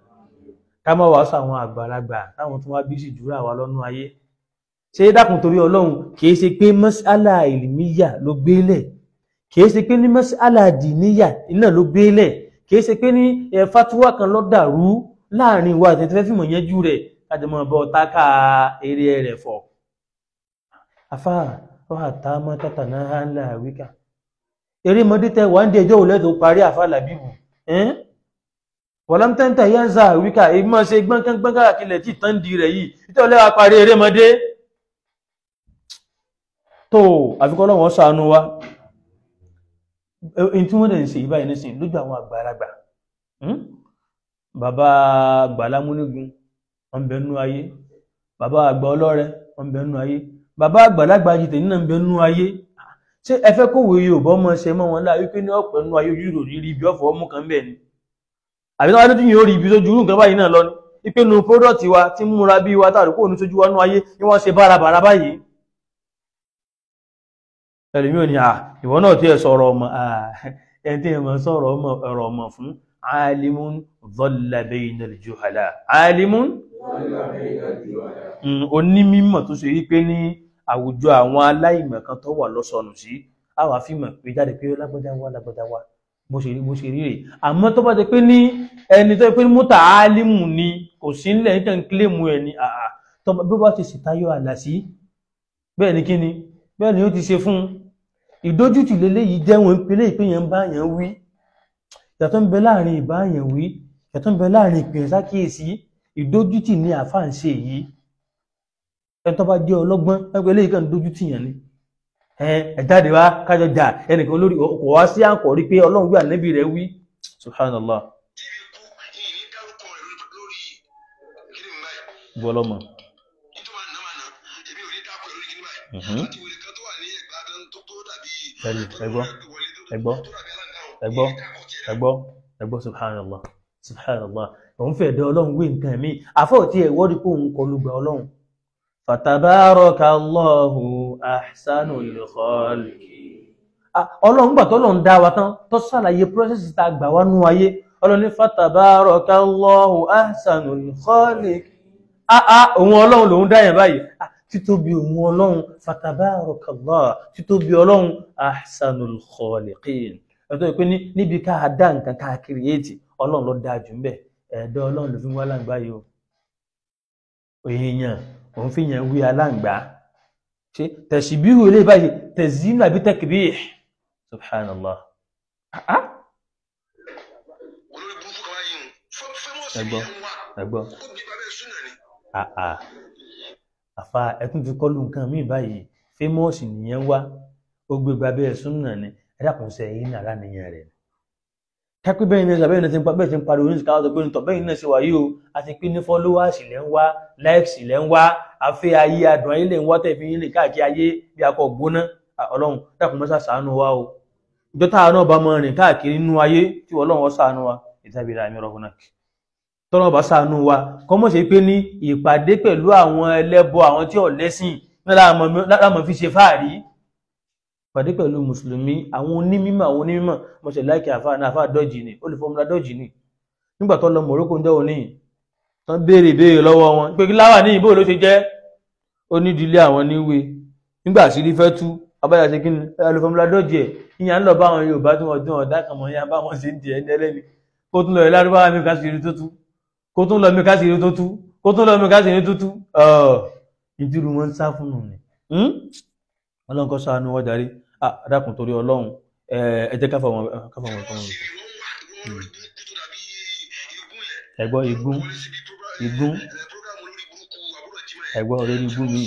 Speaker 1: ká má wàásù àwọn àgbàlagbà táwọn tún wá bí sì jùlọ àwa lọ́nú ayé ṣe dákun torí Ọlọ́run kìí ṣe pé mọ́sálà ìlmíyà ló gbélẹ̀ kìí ṣe pé ní mọ́sálà dìníyà iná ló gbélẹ̀ kìí ṣe pé ní fatuwa kan ló dàrú láàrin wa àti tẹ́fẹ́ fìmọ̀ yẹn jú rẹ̀ kájọmọ́ bọ́ tákà eré rẹ̀ fọ̀ afá wàtá mọ́tàtà náà ńlá àwíkà eré mọ́dé tẹ́ wà ń dé ẹjọ́ òlẹ́dọ̀ parí àfá làbíbù wọ̀lámtẹ́ntà yá ń za àwíkà èyí máa ṣe gbọ́ngbọ́n káàkiri tí tán di rẹ̀ yìí títọ́ lẹ́wà parí eré mọ́dé tó àfikọ́ lọ́wọ́ ṣàánú wa in tí wọ́n dẹ̀ ń ṣe ìbáyìí nísìn lójú àwọn àgbàlagbà bàbá àgbàlámúnigun wọ́n bẹ nú ayé bàbá àgbà ọlọ́rẹ wọ́n bẹ nú ayé bàbá àgbàlagbà jìtẹ̀ nínú bẹ nú ayé ṣé ẹ fẹ́ kówó Yorùbá ọmọ ṣe mọ́ wọn láà wípé ní ọ̀pẹ̀ nú ayé ojú ìròrí rí ibi ọ̀fọ̀ ọmú kan bẹ́ẹ̀ ni àbí táwọn adétúnyìn ó rí ibi sójú nǹkan báyìí náà lọ ní wípé nu pródọ̀tì wa tí ń múra bí wa tàbí kó ní sójú wa nú ayé ni wọ́n ṣe bárabàrá báyìí ẹlòmí ò ní ìwọ náà tí ẹ sọ̀rọ̀ ọmọ ẹni tí ẹ mọ̀ sọ̀rọ̀ ọ̀rọ̀ ọmọ fún alimun dhalla bayna al-juhala alimun onímímọ̀ tó ṣe rí pé ní àwùjọ àwọn aláìmọ̀ kan tó wà lọ́sọnù sí àwọn àfihàn pé jáde pé lágbọ́dá wá bó ṣe rí rẹ̀ àmọ́ tó bá jẹ́ pé ní ẹni tó jẹ́ pé ní mọ́tà álímù ni kò sí nílẹ̀ nítorí ń kílèmù ẹ̀ ní tó bá ti ṣètayọ àlà sí bẹ́ẹ̀ ni kíni bẹ́ẹ̀ ni ó ti ṣe fún ìdójútì lélẹ́yìí jẹ́ wọn pélé ìpéyàn bá yàn wí yàtọ̀ ń bẹ láàrin ìbáyàn wí yàtọ̀ ń bẹ láàrin ìpìyàn sákìyèsí ìdójútì ní àfáà ń ṣe yìí ẹni tó bá jẹ́ ọlọ́gbọ́n ẹgbẹ́ eléyìí kan dójútì yàn ni ẹ̀jáde wá kájọ jà ẹnìkan lórí kò wá sí àǹkọ̀ rí pé ọlọ́run wí ànábì rẹ̀ wí subhanallah gbọ́lọ́mọ ẹgbọ́ subhanallah subhanallah òun fẹ́ dẹ ọlọ́run wí nǹkan mi àfọ́ tí ẹ̀ wọ́n rí pé òun kọlu gba ọlọ́run fatabarakallahu ahsanul khaliqin ọlọ́run gbà tọ́lọ́run dá wa tán tó ṣàlàyé process tá gbà wá nú ayé ọlọ́run ní fatabarakallahu ahsanul khaliqin òun ọlọ́run lòun dá yẹn báyìí títóbi òun ọlọ́run fatabarakallahu títóbi ọlọ́run ahsanul khaliqin ẹ̀tọ́ pé níbi ká dá nǹkan ká kírìyètì ọlọ́run ló dáa jù ń bẹ̀ ẹ̀dọ́ ọlọ́run ló fi wá láǹgbá yìí o èèyàn òun fi yàn wí aláǹgbá ṣe tẹ̀síbíhù ilé báyìí tẹ̀zínú àbí tẹ̀kìbíh subhanallah ẹgbọ́ àfa ẹkùn ti kọlu nǹkan míì báyìí fẹ́mọ́ọ̀sì nìyẹn wá ó gbé gbàbẹ́ súnà ni ẹ̀dàkùnsẹ̀ yìí ní aláníyàn rẹ̀ kápẹ́ bẹ́ẹ̀ ní ẹ̀sàbẹ́yìn náà ti ń pariwo ní ìsìnkáwọ́ tó pé nítọ̀ bẹ́yìn náà ṣe wà yìí o a ti pín ní followers lẹ́ ń wá likes lẹ́ ń wá afẹ́ ayé adùn ayé lẹ́ ń wá tẹ̀fí yín lè káàkiri ayé bí akọ gbóná ọlọ́run dákun mọ́sá ṣàánú wa o ìjọ táwa náà bá mọ rìn káàkiri nínú ayé tí ọlọ́run ṣàánú wa ìtàbíra àmì ọ̀rọ̀ náà tọ́nà bá ṣàánú wa kọ́ mọ̀ ṣe pé ní ìpàdé pẹ̀lú àwọn ẹlẹ́bọ àwọn tí ò lẹ́sìn láàmọ̀ fi ṣe fáàrí pàdé pẹ̀lú mùsùlùmí àwọn onímọ̀ mọ̀ṣẹ̀ láìkì àfáà dọ́jì ni ó lè fọ́mùlá dọ́jì ni nígbà tó lọ Morocco ń dẹ́wọ̀ níyìn tán béèrè lọ́wọ́ wọn pé kí láwà ní ìbò ló ṣe jẹ́ ó nídìílé àwọn níwé nígbà sí rí fẹ́ tú abájá ṣe kí ni ẹ lè fọ́mùlá dọ́jì ẹ̀ ìyá ń lọ bá àwọn Yorùbá tí wọ́n dún ọ̀dá kan mọ̀ yá bá wọn ṣe ń di ẹni ẹlẹ́ni kó tún lọ Lárúbáwá mi ká sì rí tó tú kó tún lọ mi ká sì rí tó tú kó tún lọ mi ká sì rí tó tú ìdúró wọn ń sá fún un ni Ọlọ́run kó ṣàánú wa jàre dákun torí Ọlọ́run ẹ jẹ́ káfà wọn ẹgbọ́ igun ẹgbọ́ orí igun mi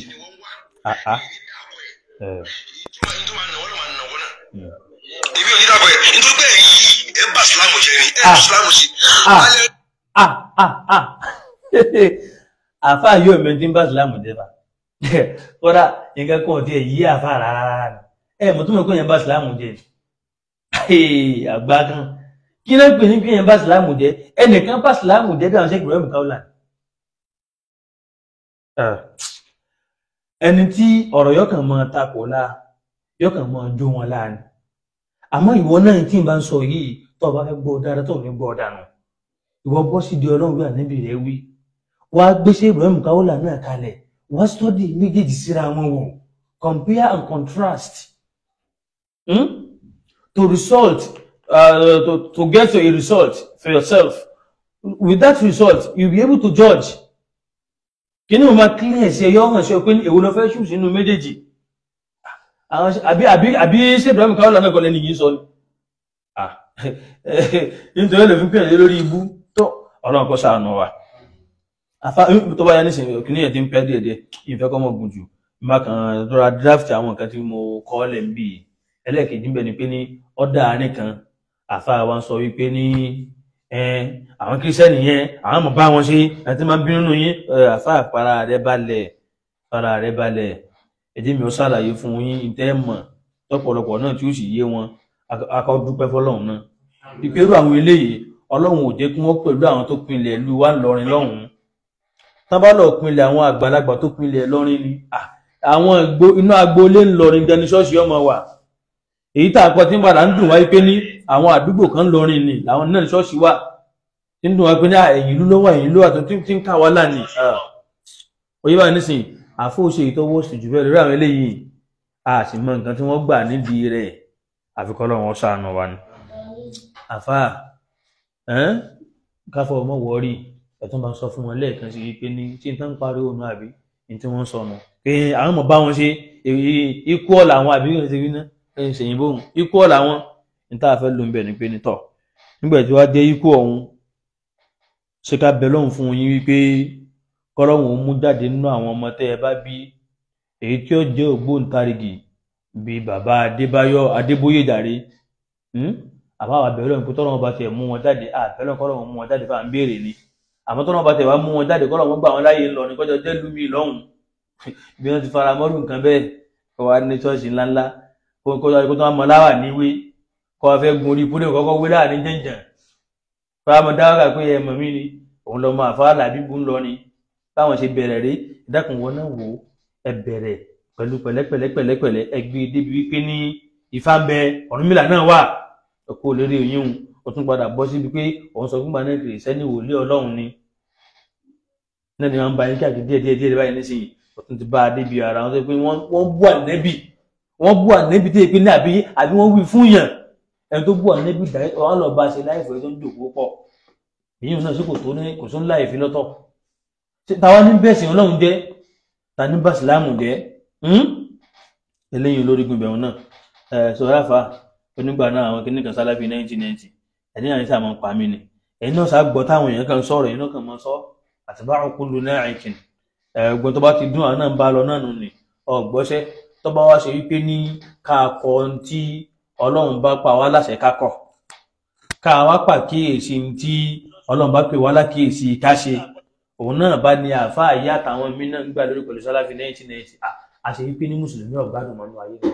Speaker 2: ibi òní dàbọ̀ ẹ̀ nítorí pé èyí ẹ bá sílámù jẹ́ ni ẹ sílámù sí.
Speaker 1: àfà yóò mẹ́tí ń bá sílámù jẹ́ bá kódà nǹkan kan tí ẹ yí àfà rárá ẹ mọ̀ tó mọ̀ pé yẹn bá sílámù jẹ́ àgbà kan kí ló ń pè ní pé yẹn bá sílámù jẹ́ ẹnìkan bá sílámù jẹ́ dáhùn sí Ibrahim Kaula ẹni tí ọ̀rọ̀ yọkàn mọ́ takò láà yọkàn mọ́ jó wọn láàrin àmọ́ ìwọ náà tí n bá ń sọ yìí tó bá fẹ́ gbọ́ dáadáa tó ní gbọ́ dànù ìwọ bọ́ sí di Ọlọ́run bí ànábì rẹ̀ wí wá gbéṣẹ́ Ibrahim Kaula náà kalẹ̀ wá study méjèèjì síra wọn wò compare and contrast to get to a result for yourself. With that result, you'll be able to judge. Kí ni mo máa clear ṣe yọ hàn ṣe pé èwo ló fẹ́ ṣù sínú méjèèjì àbí ṣé Ibrahim Kaula náà kọ́lẹ́ nìyí sọ ni nítorí lè fi pè é lórí ibú tó Ọlọ́run kó ṣàánú wa tó bá yá nísìnyí kí ni ẹ̀ ti ń pẹ́ díẹ̀díẹ̀ ìfẹ́ kọ́ mọ̀ gùn jù má kàn rọra draft àwọn nǹkan tí mo kọ́ lẹ̀ ń bì í ẹlẹ́ẹ̀kejì ń bẹ ni pé ní ọ̀dà àárín kan àfáà wa ń sọ wípé ní àwọn kírísítẹ́nì yẹn àwọn ọmọ bá wọn ṣe àti máa ń bínú nù yín àfáà fara rẹ balẹ̀ ẹdí mi ó ṣàlàyé fún yín ìtẹ́ mọ̀ lọ́pọ̀lọpọ̀ náà tí ó sì yé wọn akọ́ dúpẹ́ fọlọ́run náà ìpérú àwọn eléyìí Ọlọ́run ò jẹ́ kí wọ́n pẹ̀lú àwọn tó pinlẹ̀ ìlú wa ńlọrin lọ́hùn-ún tán bá lọ pinlẹ̀ àwọn àgbàlagbà tó pinlẹ̀ lọ́rin ni àwọn inú agboolé ńlọrin gan ni ṣọ́ọ̀ṣì ọmọ wà èyí tá a pọ̀ tí ń padà ń dùn wáyé pé ní àwọn àdúgbò kan lọrin ni làwọn náà ṣọ́ọ̀ṣì wà tí ń dùn wáyé pé ní ẹ̀yìn ìlú ló wà ẹ̀yìn ìlú àti tí ń ká wá láàní oyè báyìí nísìnyí àfóòṣe ìtọ́wọ́ sí jù bẹ́ẹ̀ lórí àwọn eléyìí a sì mọ nǹkan tí wọ́n gbà nídìí rẹ̀ àfikọ́ lọ́wọ́ ṣàánú wa ni. àfà káfọ́ ọmọ wọ́ọ́rì ẹ̀tún bá sọ fún wọn lẹ́ẹ̀kan sí pé ní tí n tán ń parí òun àbí ní tí wọ́n sọnù pé àwọn ọmọ bá wọn ṣe ikú ọ̀la àwọn àbí ìrìn ṣe náà ẹ̀yìn ṣèyìn bóun ikú ọ̀la wọn ní tá a fẹ́ ló ń bẹ̀ ní pé ní tọ̀ nígbà tí wàá dé ikú ọ̀hún ṣe ká bẹ lọ́hùn fún yín wípé kọ́lọ́hùn ó mú jáde nínú àwọn ọmọ tẹ́ ẹ bá bí èyí tí ó jẹ́ ògbóǹtarìgì bíi bàbá Adébáyọ̀ Adébóyè jàre àbáwá bẹ̀rẹ̀ lọ́hùn pé tọ́lọ́hùn bá tiẹ̀ mú wọn jáde àbẹ̀lọ́ kọ́lọ́hùn mú wọn jáde fáwọn béèrè ni àmọ́ tọ́lọ́hùn bá tiẹ̀ wá mú wọn jáde kọ́lọ́hùn gbà wọn láyé ńlọ ní kọjọ jẹ́ lúmi lọ́hùn bí wọ́n ti fara mọ́rù nǹkan bẹ́ẹ̀ kọ́ wa ní ṣọ́ọ̀ṣì ńláńlá kó tó wá mọ láwà níwé kọ́ wa fẹ́ gun orí ìpínlẹ̀ kọ́kọ́ wé láàrin jẹ́ǹjẹ̀ fáwọn dáwọ́gà pé ẹ mọ̀ mí ni òun lọ mọ àfáàlà bíbú ńlọ ni báwọn ṣe bẹ̀rẹ̀ rí ìdákùn wọn náà wò ẹ bẹ̀rẹ̀ pẹ̀lú pẹ̀lẹ́pẹ̀lẹ́pẹ̀lẹ́pẹ̀lẹ́ ẹgbẹ́ débi wípé ní Ifá ń bẹ Ọ̀rúnmìlà náà wà ọkọ̀ lérí oyún ó tún padà bọ́ síbi pé òun sọ fúnpa náà kìrì sẹ́ni wòlé Ọlọ́run ni náà ni wọ́n ń ba yín káàkiri díẹ̀ báyìí nísìnyí ó tún ti bá a débi ara wọn sọ pé wọ́n bú ànẹ́bì tó yẹ pé ní àbí wọ́n wí fún yàn ẹni tó bú ànẹ́bì dáì ọ̀hán lọ bá ṣe láìfẹ́ tó ń jòkó pọ̀ èyí náà sí kò tó ń láìfi lọ́tọ̀ táwa ní bẹ́ẹ̀sì Ọlọ́run jẹ́ ta ní bàṣìláàmù jẹ́ eléyìí olórígun ìbẹ̀rún náà sọ̀ráfà onígbà náà àwọn kìnnìkan sálábì 1990 ẹni àní sáà máa ń pa mí ni ẹni náà sáà gbọ́ táwọn èèyàn kan sọ̀rọ̀ ẹni náà kan máa sọ àtibáwọn kúlù náà ẹ̀kìn ẹ̀gbọ́n tó bá ti dún àwọn náà ń bá lọ náà nù ní ọ̀gbọ́sẹ́ tó bá wá ṣe wípé ní káàkọ́ tí Ọlọ́run bá pa wá láṣẹ kákọ̀ káwá pàkíyèsí tí Ọlọ́run bá pè wá lákíyèsí ká ṣe òun náà bá ní àáfàá ìyá àtàwọn mí náà ń gbà lórí pẹ̀lú sáláfì 1990 àṣẹ wípé ní mùsùlùmí ọ̀gbádùn mọ́nú ayé lọ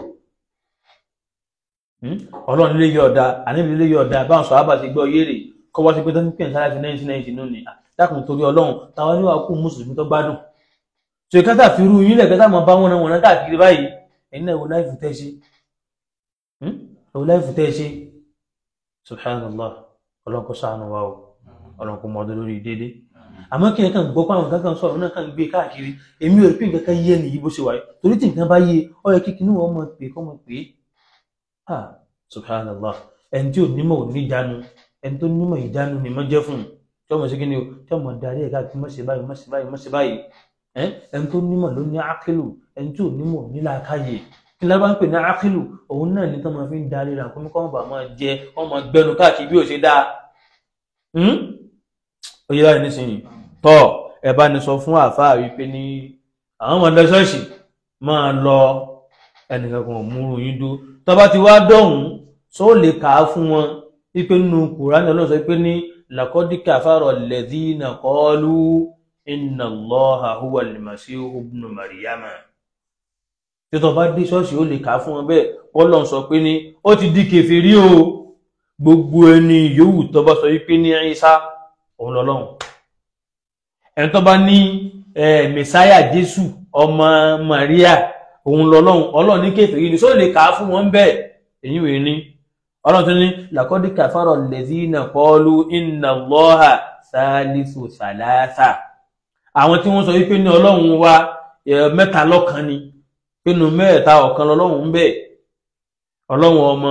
Speaker 1: Ọlọ́run ilé yọ̀ọ̀dá àníbi ilé yọ̀ọ̀dá báwọn sọ àbá ti gbọ́ yéré kọ́ wá sí pé tó ń pè ní sáláfì 1990 nù ní dákùn torí Ọlọ́run táwọn níwà kú mùsùlùmí tó gbádùn so ìkátà fi rú yín lẹ̀kẹ́tà mọ́ bá wọn káàkiri báyìí ẹ̀yin náà wo láìfù tẹ́ ṣe subhanallah Ọlọ́run kó ṣàánú wa o Ọlọ́run kó mọ́ ọdún lórí dédé àmọ́ kí ẹ̀kan gbọ́ pàwọn kankan sọ̀rọ̀ náà kàn gbé káàkiri èmi ò rí pé nǹkan kan yé nìyí bó ṣe wáyé torí tí nǹkan bá yé ọ yẹ kí kinú wọn mọ̀ pé kọ́ mọ̀ pé subhanallah ẹni tí ò nímọ̀ ò ní ìjánu ẹni tó nímọ̀ ìjánu ni mọ́ jẹ́ fún tí ọmọ sí kí ni o tí ọmọ darí ẹ̀ka kí mọ̀ ṣe báyìí ẹni tó nímọ̀ ló ní ákìlù ẹni tí ò nímọ̀ ní làákàyè kí lábá ń pè ní ákìlù òun náà ní tó máa fi ń darí ra kó mọ́ bá máa jẹ ọmọ gbẹnu káàkiri bí ò ṣe dáa ó yẹ láì nísìnyí tọ́ ẹ bá ní sọ fún àáfàá wípé ní àwọn ọmọ ọdọ ṣọ́ọ̀ṣì máa lọ ẹnìkan kan múrù yín dó tó bá ti wá dọ̀hún só lè kà á fún wọn wípé nínú Kùránì Ọlọ́run sọ pé ní laqad kafara alladhina qalu inna Allaha huwa al-Masihu ibnu Maryama tí tó bá dé ṣọ́ọ̀ṣì ó lè kà á fún wọn bẹ́ẹ̀ Ọlọ́run sọ pé ní ó ti di kèfèrí o gbogbo ẹni yòówù tó bá sọ wípé ní Ìsá òun lọ́lọ́run ẹni tó bá ní mẹsáyà Jésù ọmọ Maria òun lọ́lọ́run Ọlọ́run ní kèfèrí ni só lè kà á fún wọn bẹ́ẹ̀ èyí wèé ní Ọlọ́run tó ní laqad kafara alladhina qalu inna Allaha thalithu thalatha àwọn tí wọ́n sọ wípé ní Ọlọ́run wa mẹ́ta lọ́kan ni pinnu mẹ́ta ọ̀kan lọ́lọ́run ń bẹ Ọlọ́run ọmọ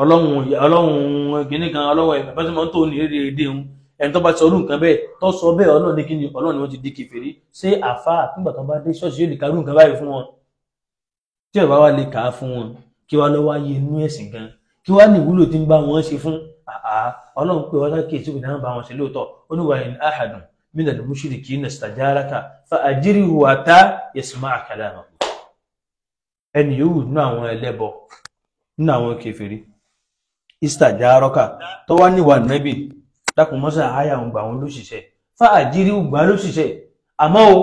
Speaker 1: Ọlọ́run gìnìkan Ọlọ́run ẹ̀fẹ́ tó ní èdè ń ẹni tó bá ti ọdún nǹkan bẹ́ẹ̀ tó sọ bẹ́ẹ̀ Ọlọ́run ní kí ni Ọlọ́run ni wọ́n ti di kèfèrí ṣé àfáà nígbà tó bá dé ṣọ́ọ̀ṣì yóò lè kárú nǹkan báyìí fún wọn tí ọ̀bá wa lè kà á fún wọn kí wá lọ́wọ́ ayé inú ẹ̀sìn gan kí wá ní ìwúlò tí ń bá wọn ṣe fún Ọlọ́run pé wọ́n sáké tí òkùnrin bá wọn ṣe lóòótọ́ ó ní wa in ahadun minal mushrikina istajaraka fa ajirhu hatta yasma'a kalama ẹni yòówù nínú àwọn ẹlẹ́bọ nínú àwọn kèfèrí istajaraka tó wá níwà nẹ́bì dákun mọ́sá àyà ń gbà wọn lóṣìṣẹ́ fáàjírí gbà lóṣìṣẹ́ àmọ́ o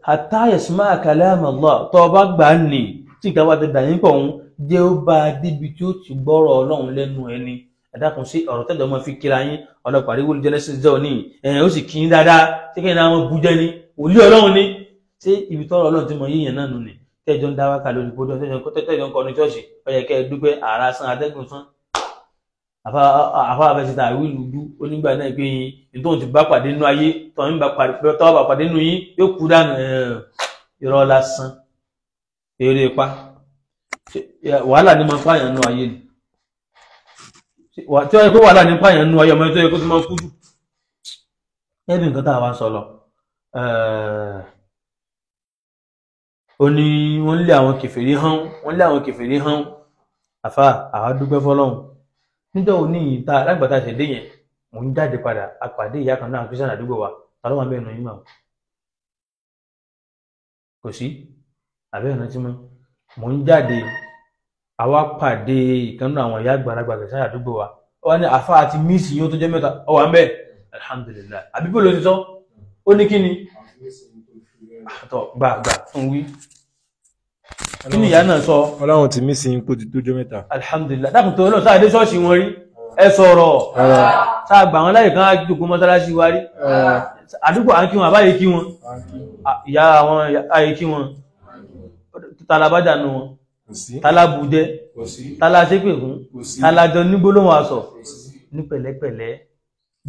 Speaker 1: hatta yasma'a kalam Allah tó bá gbà ní tí ìgbà wà tẹ́gbà yín pọ̀ ń jẹ́ ó bá débi tí ó ti gbọ́rọ̀ Ọlọ́run lẹ́nu ẹni ẹ̀dákun sí ọ̀rọ̀ tẹ́jọ́ mọ́ fi kíra yín ọlọ́pàá rí wọlé Genesis jẹ́ òní ó sì kí ń dáadáa tí kí náà wọn bú jẹ́ ni òlí Ọlọ́run ni ṣé ibi tọ́rọ̀ Ọlọ́run ti mọ yíyàn náà nù ní tẹ́jọ́ ń dá wákà lórí bódọ́ tẹ́jọ́ ń kọ́ ní ṣọ́ọ̀ṣì ó yẹ kẹ́ ẹ dúpẹ́ àrà san atẹ́gùn sán àfáà fẹ́ ta ìwé ìlú onígbà náà pé yín tó ti bá pàdé nínú ayé tọ́wọ́ bá pàdé nínú yín yóò kú dànù irọ́ lásán eré pa wàhálà ní máa pààyàn nínú ayé ni tí ó yẹ kó wà láàrin pààyàn nú ayọmọ tó yẹ kó tó máa kú jù ẹbí nǹkan tá a wá ń sọ lọ ó ní wọ́n lé àwọn kèfèrí hán àfà àwọn dúpẹ́ fọ́lọ́run níjọ́ òní yìí tá lágbàtà ṣẹ̀dé yẹn mò ń jáde padà apàdé ìyá kan náà Christian àdúgbò wa ta ló wà bẹ́ẹ̀ nù yín mà kò sí àbẹ́ẹ̀ rántí mọ́ mò ń jáde àwa pàdé ìkànnì àwọn ìyá àgbàlagbà Christian àdúgbò wa ó wá ní àfà àti míìsì yóò tó jẹ́ mẹ́ta ó wà ń bẹ́ẹ̀ alhamdulillah àbíbò ló ti sọ ó ní kí ni àtọ̀ gbàgbà fún wí kí ni ìyá náà sọ
Speaker 4: Ọlọ́run ti mí sí ipò ti tójọ́ mẹ́ta
Speaker 1: alhamdulillah dákùn tó lọ sáà dé ṣọ́ọ̀ṣì wọn rí ẹ sọ̀rọ̀ sáà gbà wọn láyé kan á jòkó mọ́sálásí wa rí àdúgbò à ń kí wọn àbáyé kí wọn ìyá àwọn ayé kí wọn tàlàbájà nù wọn tàlàbùjẹ tàlàṣépè fún tàlàjọ nígbólóhùn aṣọ ní pẹ̀lẹ́pẹ̀lẹ́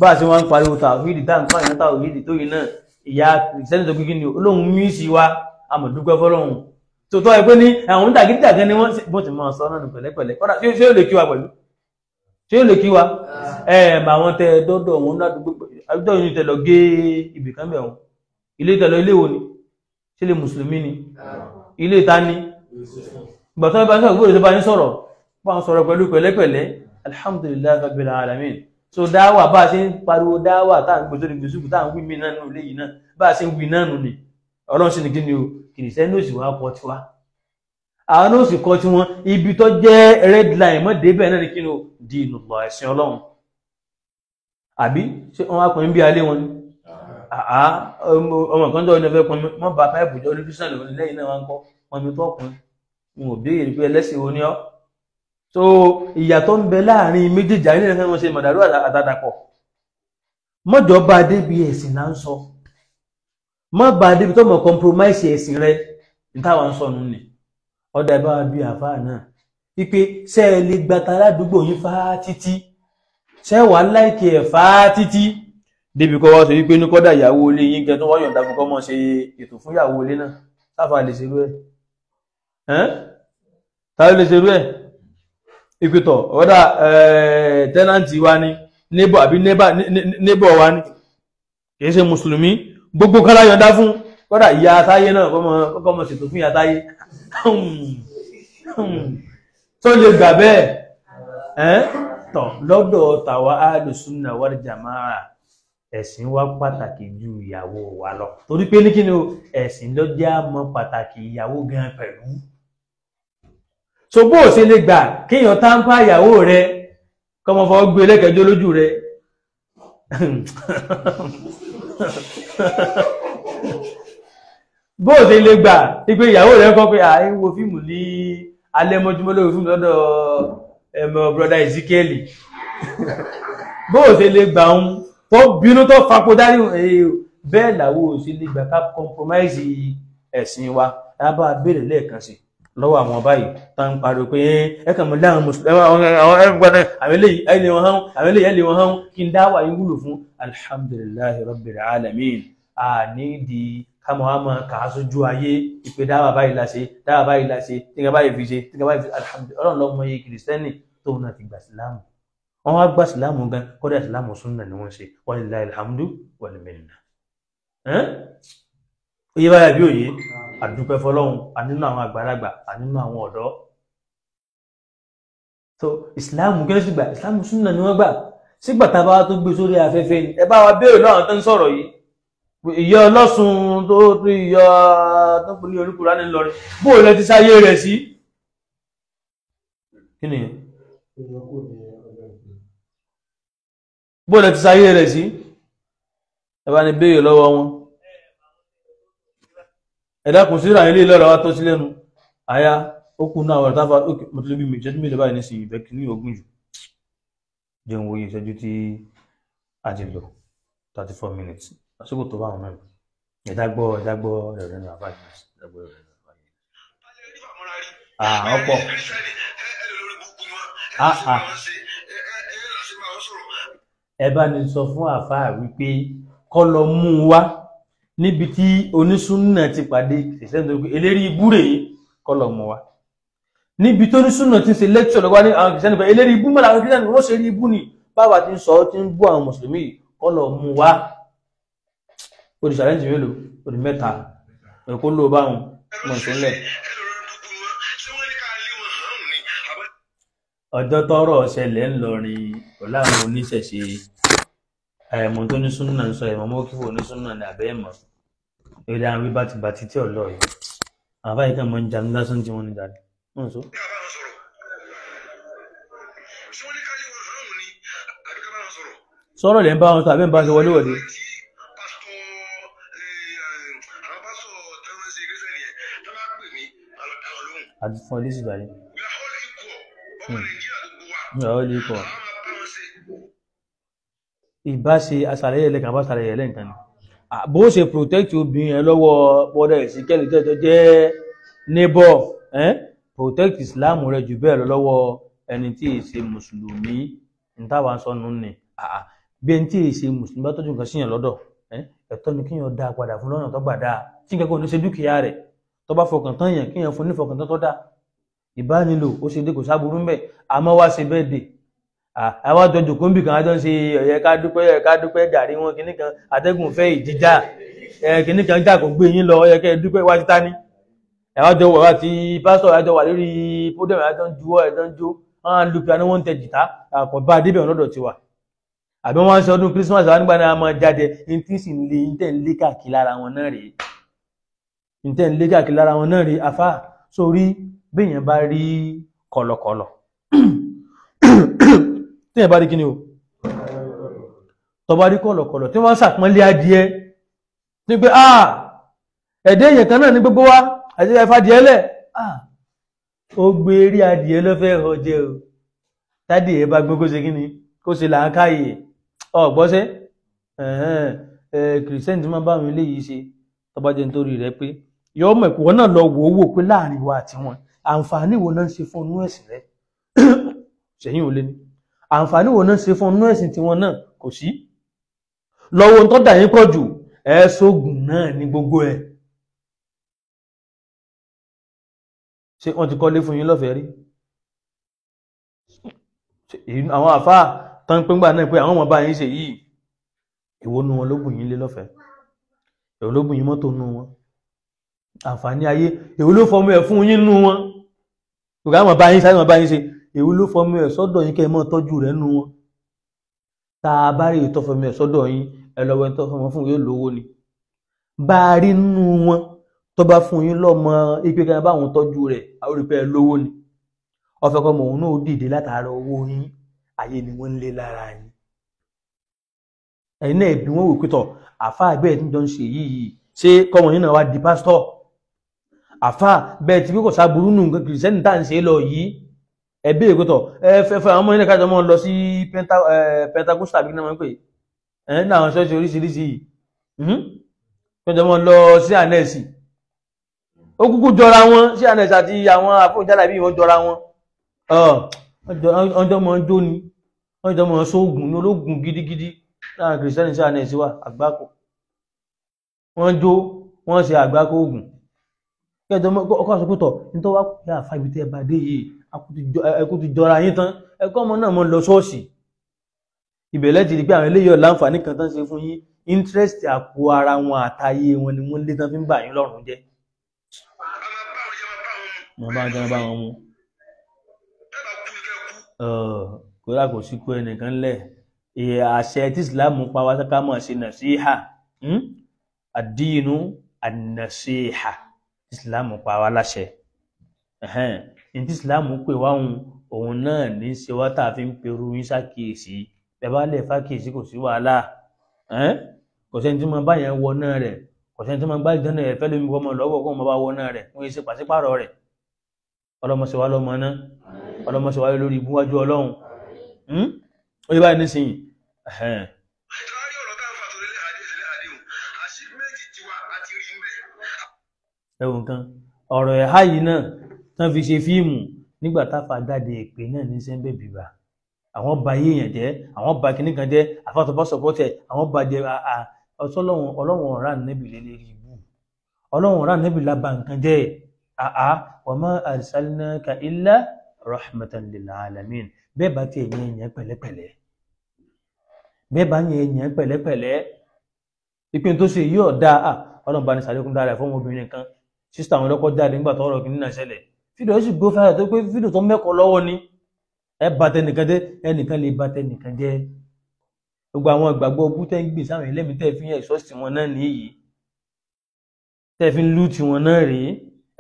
Speaker 1: bá a ṣe wọ́n ń pariwo tàwíìdì tá ń pààyàn tàwíìdì tó yìí náà ìyá ìṣẹ́ni tó kíkí ni olóhun mí sí wa àmọ̀dúpẹ́ fọ́lọ́hun tó tọ́ ẹ pé ní àwọn onídàgídàgẹ́ ni wọ́n bó ti máa sọ náà ní pẹ̀lẹ́pẹ̀lẹ́ kọ́dà ṣé ó lè kí wa pẹ̀lú ṣé ó lè kí wa mà wọn tẹ dọ́dọ̀ wọn ládùúgbò àdúgbò yìí tẹ lọ gé ibì kan bẹ̀ wọn ilé tẹ lọ ilé wo ni ṣé ilé mùsùlùmí ni ilé ta ni ìgbà tó bá sọ̀rọ̀ gbọ́dọ̀ tó bá ní sọ̀rọ̀ bá wọn sọ̀rọ̀ pẹ̀lú pẹ̀lẹ́pẹ̀lẹ́ alhamdulillahi rabbil alamin so dáwà bá a ṣe ń pariwo dáwà tá à ń gbèsè gbèsùkù tá à ń wí mí náà nù léyìí náà bá a ṣe ń wí náà nù ni Ọlọ́run sì ní kí ni o kìrìsìtẹ́nì òsì wá kọ tiwa àwọn náà sì kọ tiwọn ibi tó jẹ́ red line mọ́ débẹ̀ náà ní kí ni o di inú lọ ẹ̀sìn Ọlọ́run àbí ṣé wọ́n wá pín bí alé wọn ni ọmọ kan tó ọdún ẹ̀fẹ́ pọn mọ́ bá páìpù jọ ní kristian lónìí lẹ́yìn náà wá ń kọ́ wọn mi tó pọn n ò béèrè pé ẹlẹ́sìn wo ni ọ́ so ìyàtọ̀ ń bẹ láàrin méjèèjì àrílẹ̀ ẹ̀fẹ́ wọn ṣe mọ̀dàrú àtàdàpọ̀ mọ́jọ bá débi ẹ̀sìn náà ń sọ mọ́ bá débi tó mọ̀ compromise ẹ̀sìn rẹ ní táwọn ń sọ nù ní ọ̀dà ìbá bí àfáà náà wípé ṣé ẹ lè gbàtà aládùúgbò yín fá títí ṣé wà láìkì ẹ̀ fá títí débi kọ́ wá sọ wípé ní kọ́dà ìyàwó ilé yín gẹ tó wọ́n yọ̀ǹda fún kọ́ mọ́ ṣe ètò fún ìyàwó ilé náà sáfà lè ṣerú ẹ̀ tàbí lè ṣerú ẹ̀ ìpìtọ̀ ọ̀dà tẹ́nàntì wa ni neighbor àbí neighbor wa ni kìí ṣe mùsùlùmí gbogbo kọ́lá yọ̀ǹda fún kọ́dà ìyá atáyé náà kọ́kọ́ mọ̀ ṣètò fún ìyá atáyé tó lè gbà bẹ́ẹ̀ tọ̀ lọ́dọ̀ tàwa alùsùnà wal jamaa ẹ̀sìn wa pàtàkì ju ìyàwó wa lọ torí pé ní kí ni o ẹ̀sìn ló jẹ́ àmọ́ pàtàkì ìyàwó gan pẹ̀lú so bó o ṣe lè gbà kéèyàn táńpá ìyàwó rẹ kọmọ fọwọ́ gbé lẹ́kẹjọ lójú rẹ bó o ṣe lè gbà pé ìyàwó rẹ kọ́ pé àìwo fíìmù ní alẹ́ mọ́júmọ́ lórí fíìmù lọ́dọ̀ ẹ̀mọ́ brother Ezekiel bó o ṣe lè gbà ń tó bínú tó fapò dárí bẹ́ẹ̀ làwọ́ ò sí lè gbà ká compromise ẹ̀sìn wa lábá béèrè lẹ́ẹ̀kan sí lọ́wọ́ àwọn báyìí tá ń pariwo pé ẹ̀kàn mọ́ láwọn mùsùlùmí àwọn ẹgbẹ̀rẹ̀ àwọn eléyìí wọn hàn kí n dáwà yín wúlò fún alhamdulillahi rabbil alamin a nídi kámọ́ àmọ́ kàá sójú ayé ìpè dáwà báyìí láṣe tíga báyìí fi ṣe alhamdulillahi ọlọ́run lọ́mọ yé kìrìsìtẹ́nì tóun náà ti gbà sílámù wọ́n wá gbà sílámù gan kọ́dá sílámù súnnà ni wọ́n ṣe walillahi alhamdu wal minna oye báyà bí òye àdúpẹ́ fọ́lọ́hun ànínú àwọn àgbàlagbà ànínú àwọn ọ̀dọ́ so ìsìlámù kí ló sì gbà ìsìlámù súnnà ni wọ́n gbà sígbà tá a bá tó gbé sórí afẹ́fẹ́ ni ẹ bá wa béèrè lọ́wọ́ tó ń sọ̀rọ̀ yìí ìyá ọlọ́sùn tó ìyá tó pè ní orúkúra ní Ìlọrin bóò lẹ ti sáyé rẹ̀ sí kí ni bóòlẹ̀ ti sáyé rẹ̀ sí ẹbá ni béèrè lọ́wọ́ wọn ẹ̀dàkùn sí ìrànlẹ́ ilé ọ̀rọ̀ wá tó sí lẹ́nu àyá ó kú náà ọ̀rọ̀ táfà mọ̀tòlóbí mi ìṣẹ́jú mélòó báyìí nísìnyí ìfẹ́ kìíní ogún jù jẹun wòye ìṣẹ́jú tí a ti lò 34 minutes àsìkò tó bá wọn mẹ́rin ẹ̀dágbọ́ ẹ̀rẹ́ ní àbáyé ọ̀pọ̀ ẹ bá ní sọ fún àfáà wípé kọ́ lọ mú wá níbi tí onísúnnà ti pàdé ìṣẹ́ntò pé eléri ibú rèé kọ́ lọ mú wá níbi tó ní súnà tí ń ṣe lecture lọ́wọ́ ní àwọn kìrìsìtẹ́nì pé eléri ibú mọ́lá àwọn kìrìsìtẹ́nì wọ́n ṣe rí ibú ni báwa ti ń sọ tí ń bú àwọn mùsùlùmí kọ́ lọ mú wá odi challenge mélòó odi mẹ́ta ẹ̀kọ́ ló bá wọn mọ̀ tó ń lẹ̀. ọjọ́ tọ́rọ̀ ṣẹlẹ̀ ńlọrin pẹ̀lú àwọn oníṣẹ̀ṣe ẹ̀mọ́ tó ní súnà ń sọ ẹ̀mọ́ mọ́ kí wọ́n ní súnà ní àbẹ́ ẹ̀mọ́ eré àwọn bíbá ti bàtí tí ọ̀lọ́ yìí àwọn báyìí kan mọ́ ń jẹun lásán tí wọ́n ní jáde wọ́n sọ. sọ̀rọ̀ lẹ́ ń bá wọn sọ àbẹ́ ń bá ṣe wọlé wọ̀de. àti fún ọdún ìsìgbà yìí. ìbáṣe aṣàlẹyẹ lẹ́kàn bá ṣàlẹyẹ lẹ́ǹkan ni bó ṣe protect obìnrin ẹ lọ́wọ́ bọ́dẹ̀ ìsìnkẹ́lì tẹ́jọ jẹ́ neighbor protect Islam rẹ jù bẹ́ẹ̀ lọ lọ́wọ́ ẹni tí ì ṣe mùsùlùmí ní táwa sọnù ní bí ẹni tí ì ṣe mùsùlùmí bá tọ́jú nǹkan síyàn lọ́dọ̀ ẹ̀tọ́ ni kíyàn dá padà fún lọ́nà tó gbà dáa tí nǹkan kò ní ṣe dúkìá rẹ̀ tó bá fọkàn tán yàn kíyàn fún nífọkàn tó dáa ìbánilò ó ṣe dé kò sáburú ń bẹ àmọ́ wá ṣe bẹ́ẹ̀ dè àwọn àjọjò kóńbì kan àjọ ń ṣe ẹ̀yẹ ká dúpẹ́ gàrí wọn kìíní kan àtẹ́gùn fẹ́ ìjíjà kìíní kan jà kó gbé yín lọ ọyẹ kẹ́ dúpẹ́ wá títà ní ẹ̀wájọ wọ̀ àti pásítọ̀ àjọ wà lórí pódẹ̀mù àjọ ń juwọ́ ẹ̀jọ́ ń jó wọn lu piano wọn ń tẹ jìtá àpọ̀ bá débẹ̀ ọ̀nọ́dọ̀ tiwa àbí wọn ṣe ọdún Christmas àwọn nígbà náà máa jáde ní tí sì ń lé ìtẹ̀ ń lé káàkiri lára wọn náà rèé ìtẹ̀ ń lé káàkiri lára wọn náà rèé afá sórí béèyàn bá rí kọ̀lọ̀kọ̀lọ̀ téèyàn bá rí kíni o tó bá rí kọ̀lọ̀kọ̀lọ̀ tí wọ́n ṣàpọ́nlé adìẹ ní pé ẹ̀dẹ́ èèyàn kan náà ní gbogbo wa àti ẹ̀fà adìẹ lẹ̀ ó gbé rí adìẹ ló fẹ́ ọjẹ́ o tádìẹ bá gbé kó ṣe kíni kó ṣe làákàyè ọ̀gbọ́sẹ́ kìrìsìtẹ́nì tí wọ́n bá wọn eléyìí ṣe tó bá jẹ́ nítorí rẹ̀ pé yọ ọmọ ẹ̀kọ́ náà lọ wò ó wò pé láàrin wa àti wọn àǹfààní wo náà ń ṣe fún inú ẹ̀sìn rẹ̀ ṣẹ̀yìn ò lé ní àǹfààní wo náà ń ṣe fún inú ẹ̀sìn tiwọn náà kò sí lọ́wọ́ tó dà yín pọ̀ jù ẹ̀ sóògùn náà ní gbogbo ẹ̀ ṣé wọ́n ti kọ́lé fún yín lọ́fẹ̀ẹ́ rí àwọn àfáà tán pé ńgbà náà pé àwọn ọmọ bá yín ṣe yìí èwo nu wọn ló bùn yín lé lọ́fẹ̀ẹ́ èwo ló bùn yín mọ́tò nu wọn àǹfààní ayé èwo ló fọmọ ẹ̀ fún yín nu wọn òkè àwọn bá yín sáré wọn bá yín ṣe èwo ló fọmọ ẹ̀ sọ́dọ̀ yín kẹ́ ẹ mọ́ tọ́jú rẹ̀ nu wọn tá a bá rí ìtọ́ fọmọ ẹ̀ sọ́dọ̀ yín ẹ lọ́wọ́ ìtọ́ fọmọ fún yóò lówó ni bá a rí nu wọn tó bá fún yín lọ́mọ ipe kan báwọn tọ́jú rẹ̀ àwọn olùpẹ̀ lówó ni ọ̀fẹ́ kọ́ mọ̀ òun náà dìde látara owó yín ayé ni wọ́n ń lé lára yín ẹ̀yin náà ẹ̀bí wọn wò pẹ́tọ̀ àfáà bẹ́ẹ̀ tí jọ ń ṣe yìí ṣé kọ́mọ yín náà wá di pásítọ̀ àfáà bẹ́ẹ̀ tí kò sáburú nù nǹkan kìrìsìtẹ́nì tá à ń ṣe lọ yìí ẹ̀bí ìpẹ́tọ̀ fẹ́fẹ́ àwọn ọmọ yín náà kájọ mọ́ lọ sí Pentecostal bí náà wọ́n pè ẹ̀ náà àwọn ṣọ́ọ̀ṣì oríṣiríṣi yìí kájọ mọ́ lọ sí ànẹ́ẹ̀sì ó kúkú jọra wọn sí ànẹ́ẹ̀sì àti àwọn àfọ̀jálà bí wọ́n jọra wọn ọjọ́ mọ́ jó ni ọjọ́ mọ́ sóògùn ní ológun gidigidi láàrin kìrìsìtẹ́nì sí ànẹ́ẹ̀sì wà àgbákò wọ́n jó wọ́n ṣe àgbákò ogun kẹjọ ọkọ̀ àṣọpútọ̀ ní tó wá pé àfáìbí tẹ́ bá dé yìí ẹkú ti jọra yín tán ẹkọ́ ọmọ náà mọ́ lọ ṣọ́ọ̀ṣì ìbẹ̀lẹ̀ ti rí pé àwọn eléyìí láǹfààní kan tán ṣe fún yín interest àpò ara wọn àtayé wọn ni wọ́n lé tán fi ń bà yín lọ́rùn jẹ́ wọ́n bá jẹ́ bá wọn mú kódà kò sí pé ẹnìkan lẹ̀ àṣẹ tí Islam pa wá ká mọ̀ sí nàṣíhà àdínú ànàṣíhà Islam pa wá láṣẹ ní tí Islam pè wá òun náà ní ṣe wá tá a fi ń perú yín ṣàkíyèsí bẹ́ẹ̀ bá lè fàkíyèsí kò sí wàhálà kò sẹ́ni tí mo bá yẹn wọ náà rẹ̀ kò sẹ́ni tí mo bá ìdáná rẹ̀ fẹ́ lómi ọmọ lọ́wọ́ kó mo bá wọ náà rẹ̀ wọ́n yẹ ṣe pàṣípàrọ̀ rẹ̀ ọlọ́mọṣẹ́wá lọ́mọ náà ọlọ́mọṣẹ́wá lórí ibúwájú Ọlọ́run ó yẹ báyìí nísìnyí ẹwùn kan ọ̀rọ̀ ẹ̀há yìí náà tán fi ṣe fíìmù nígbà táfà jáde èpè náà ní sẹ́ńbẹ̀ bìbà àwọn ba ayé èèyàn jẹ́ àwọn ba kìnnì kan jẹ́ àfàtọ̀bọ̀ sọ̀pọ̀tẹ̀ àwọn ba jẹ́ ọlọ́run ọ̀rá nẹ́bì lélẹ́rí ibú ọlọ́run ọ̀rá nẹ́bì lába nǹkan jẹ́ wa ma arsalnaka illa rahmatan lil alamin. Bẹ́ẹ̀ bá ti èèyàn pẹ̀lẹ́pẹ̀lẹ́, bẹ́ẹ̀ bá èèyàn pẹ̀lẹ́pẹ̀lẹ́, ìpín tó ṣe yóò dáa Ọlọ́run bá ní sàlékún dára fún obìnrin kan sísítà àwọn ọlọ́kọ́ jáde nígbà tọ́rọ̀ kì nínú ìṣẹ̀lẹ̀ fídíò sì gbó fẹ́rẹ̀ tó pé fídíò tó mẹ́kọ̀ọ́ lọ́wọ́ ni ẹ bá tẹnìkan jẹ́ ẹnìkan lè bá tẹnìkan jẹ́ gbogbo àwọn ìgbàgbọ́ bú tẹ́ ń gbìn sáwọn ẹlẹ́mìí tẹ́ fi ń ẹ̀ṣọ́ sí wọn náà nìyí tẹ́ fi ń lú ti wọn náà rèé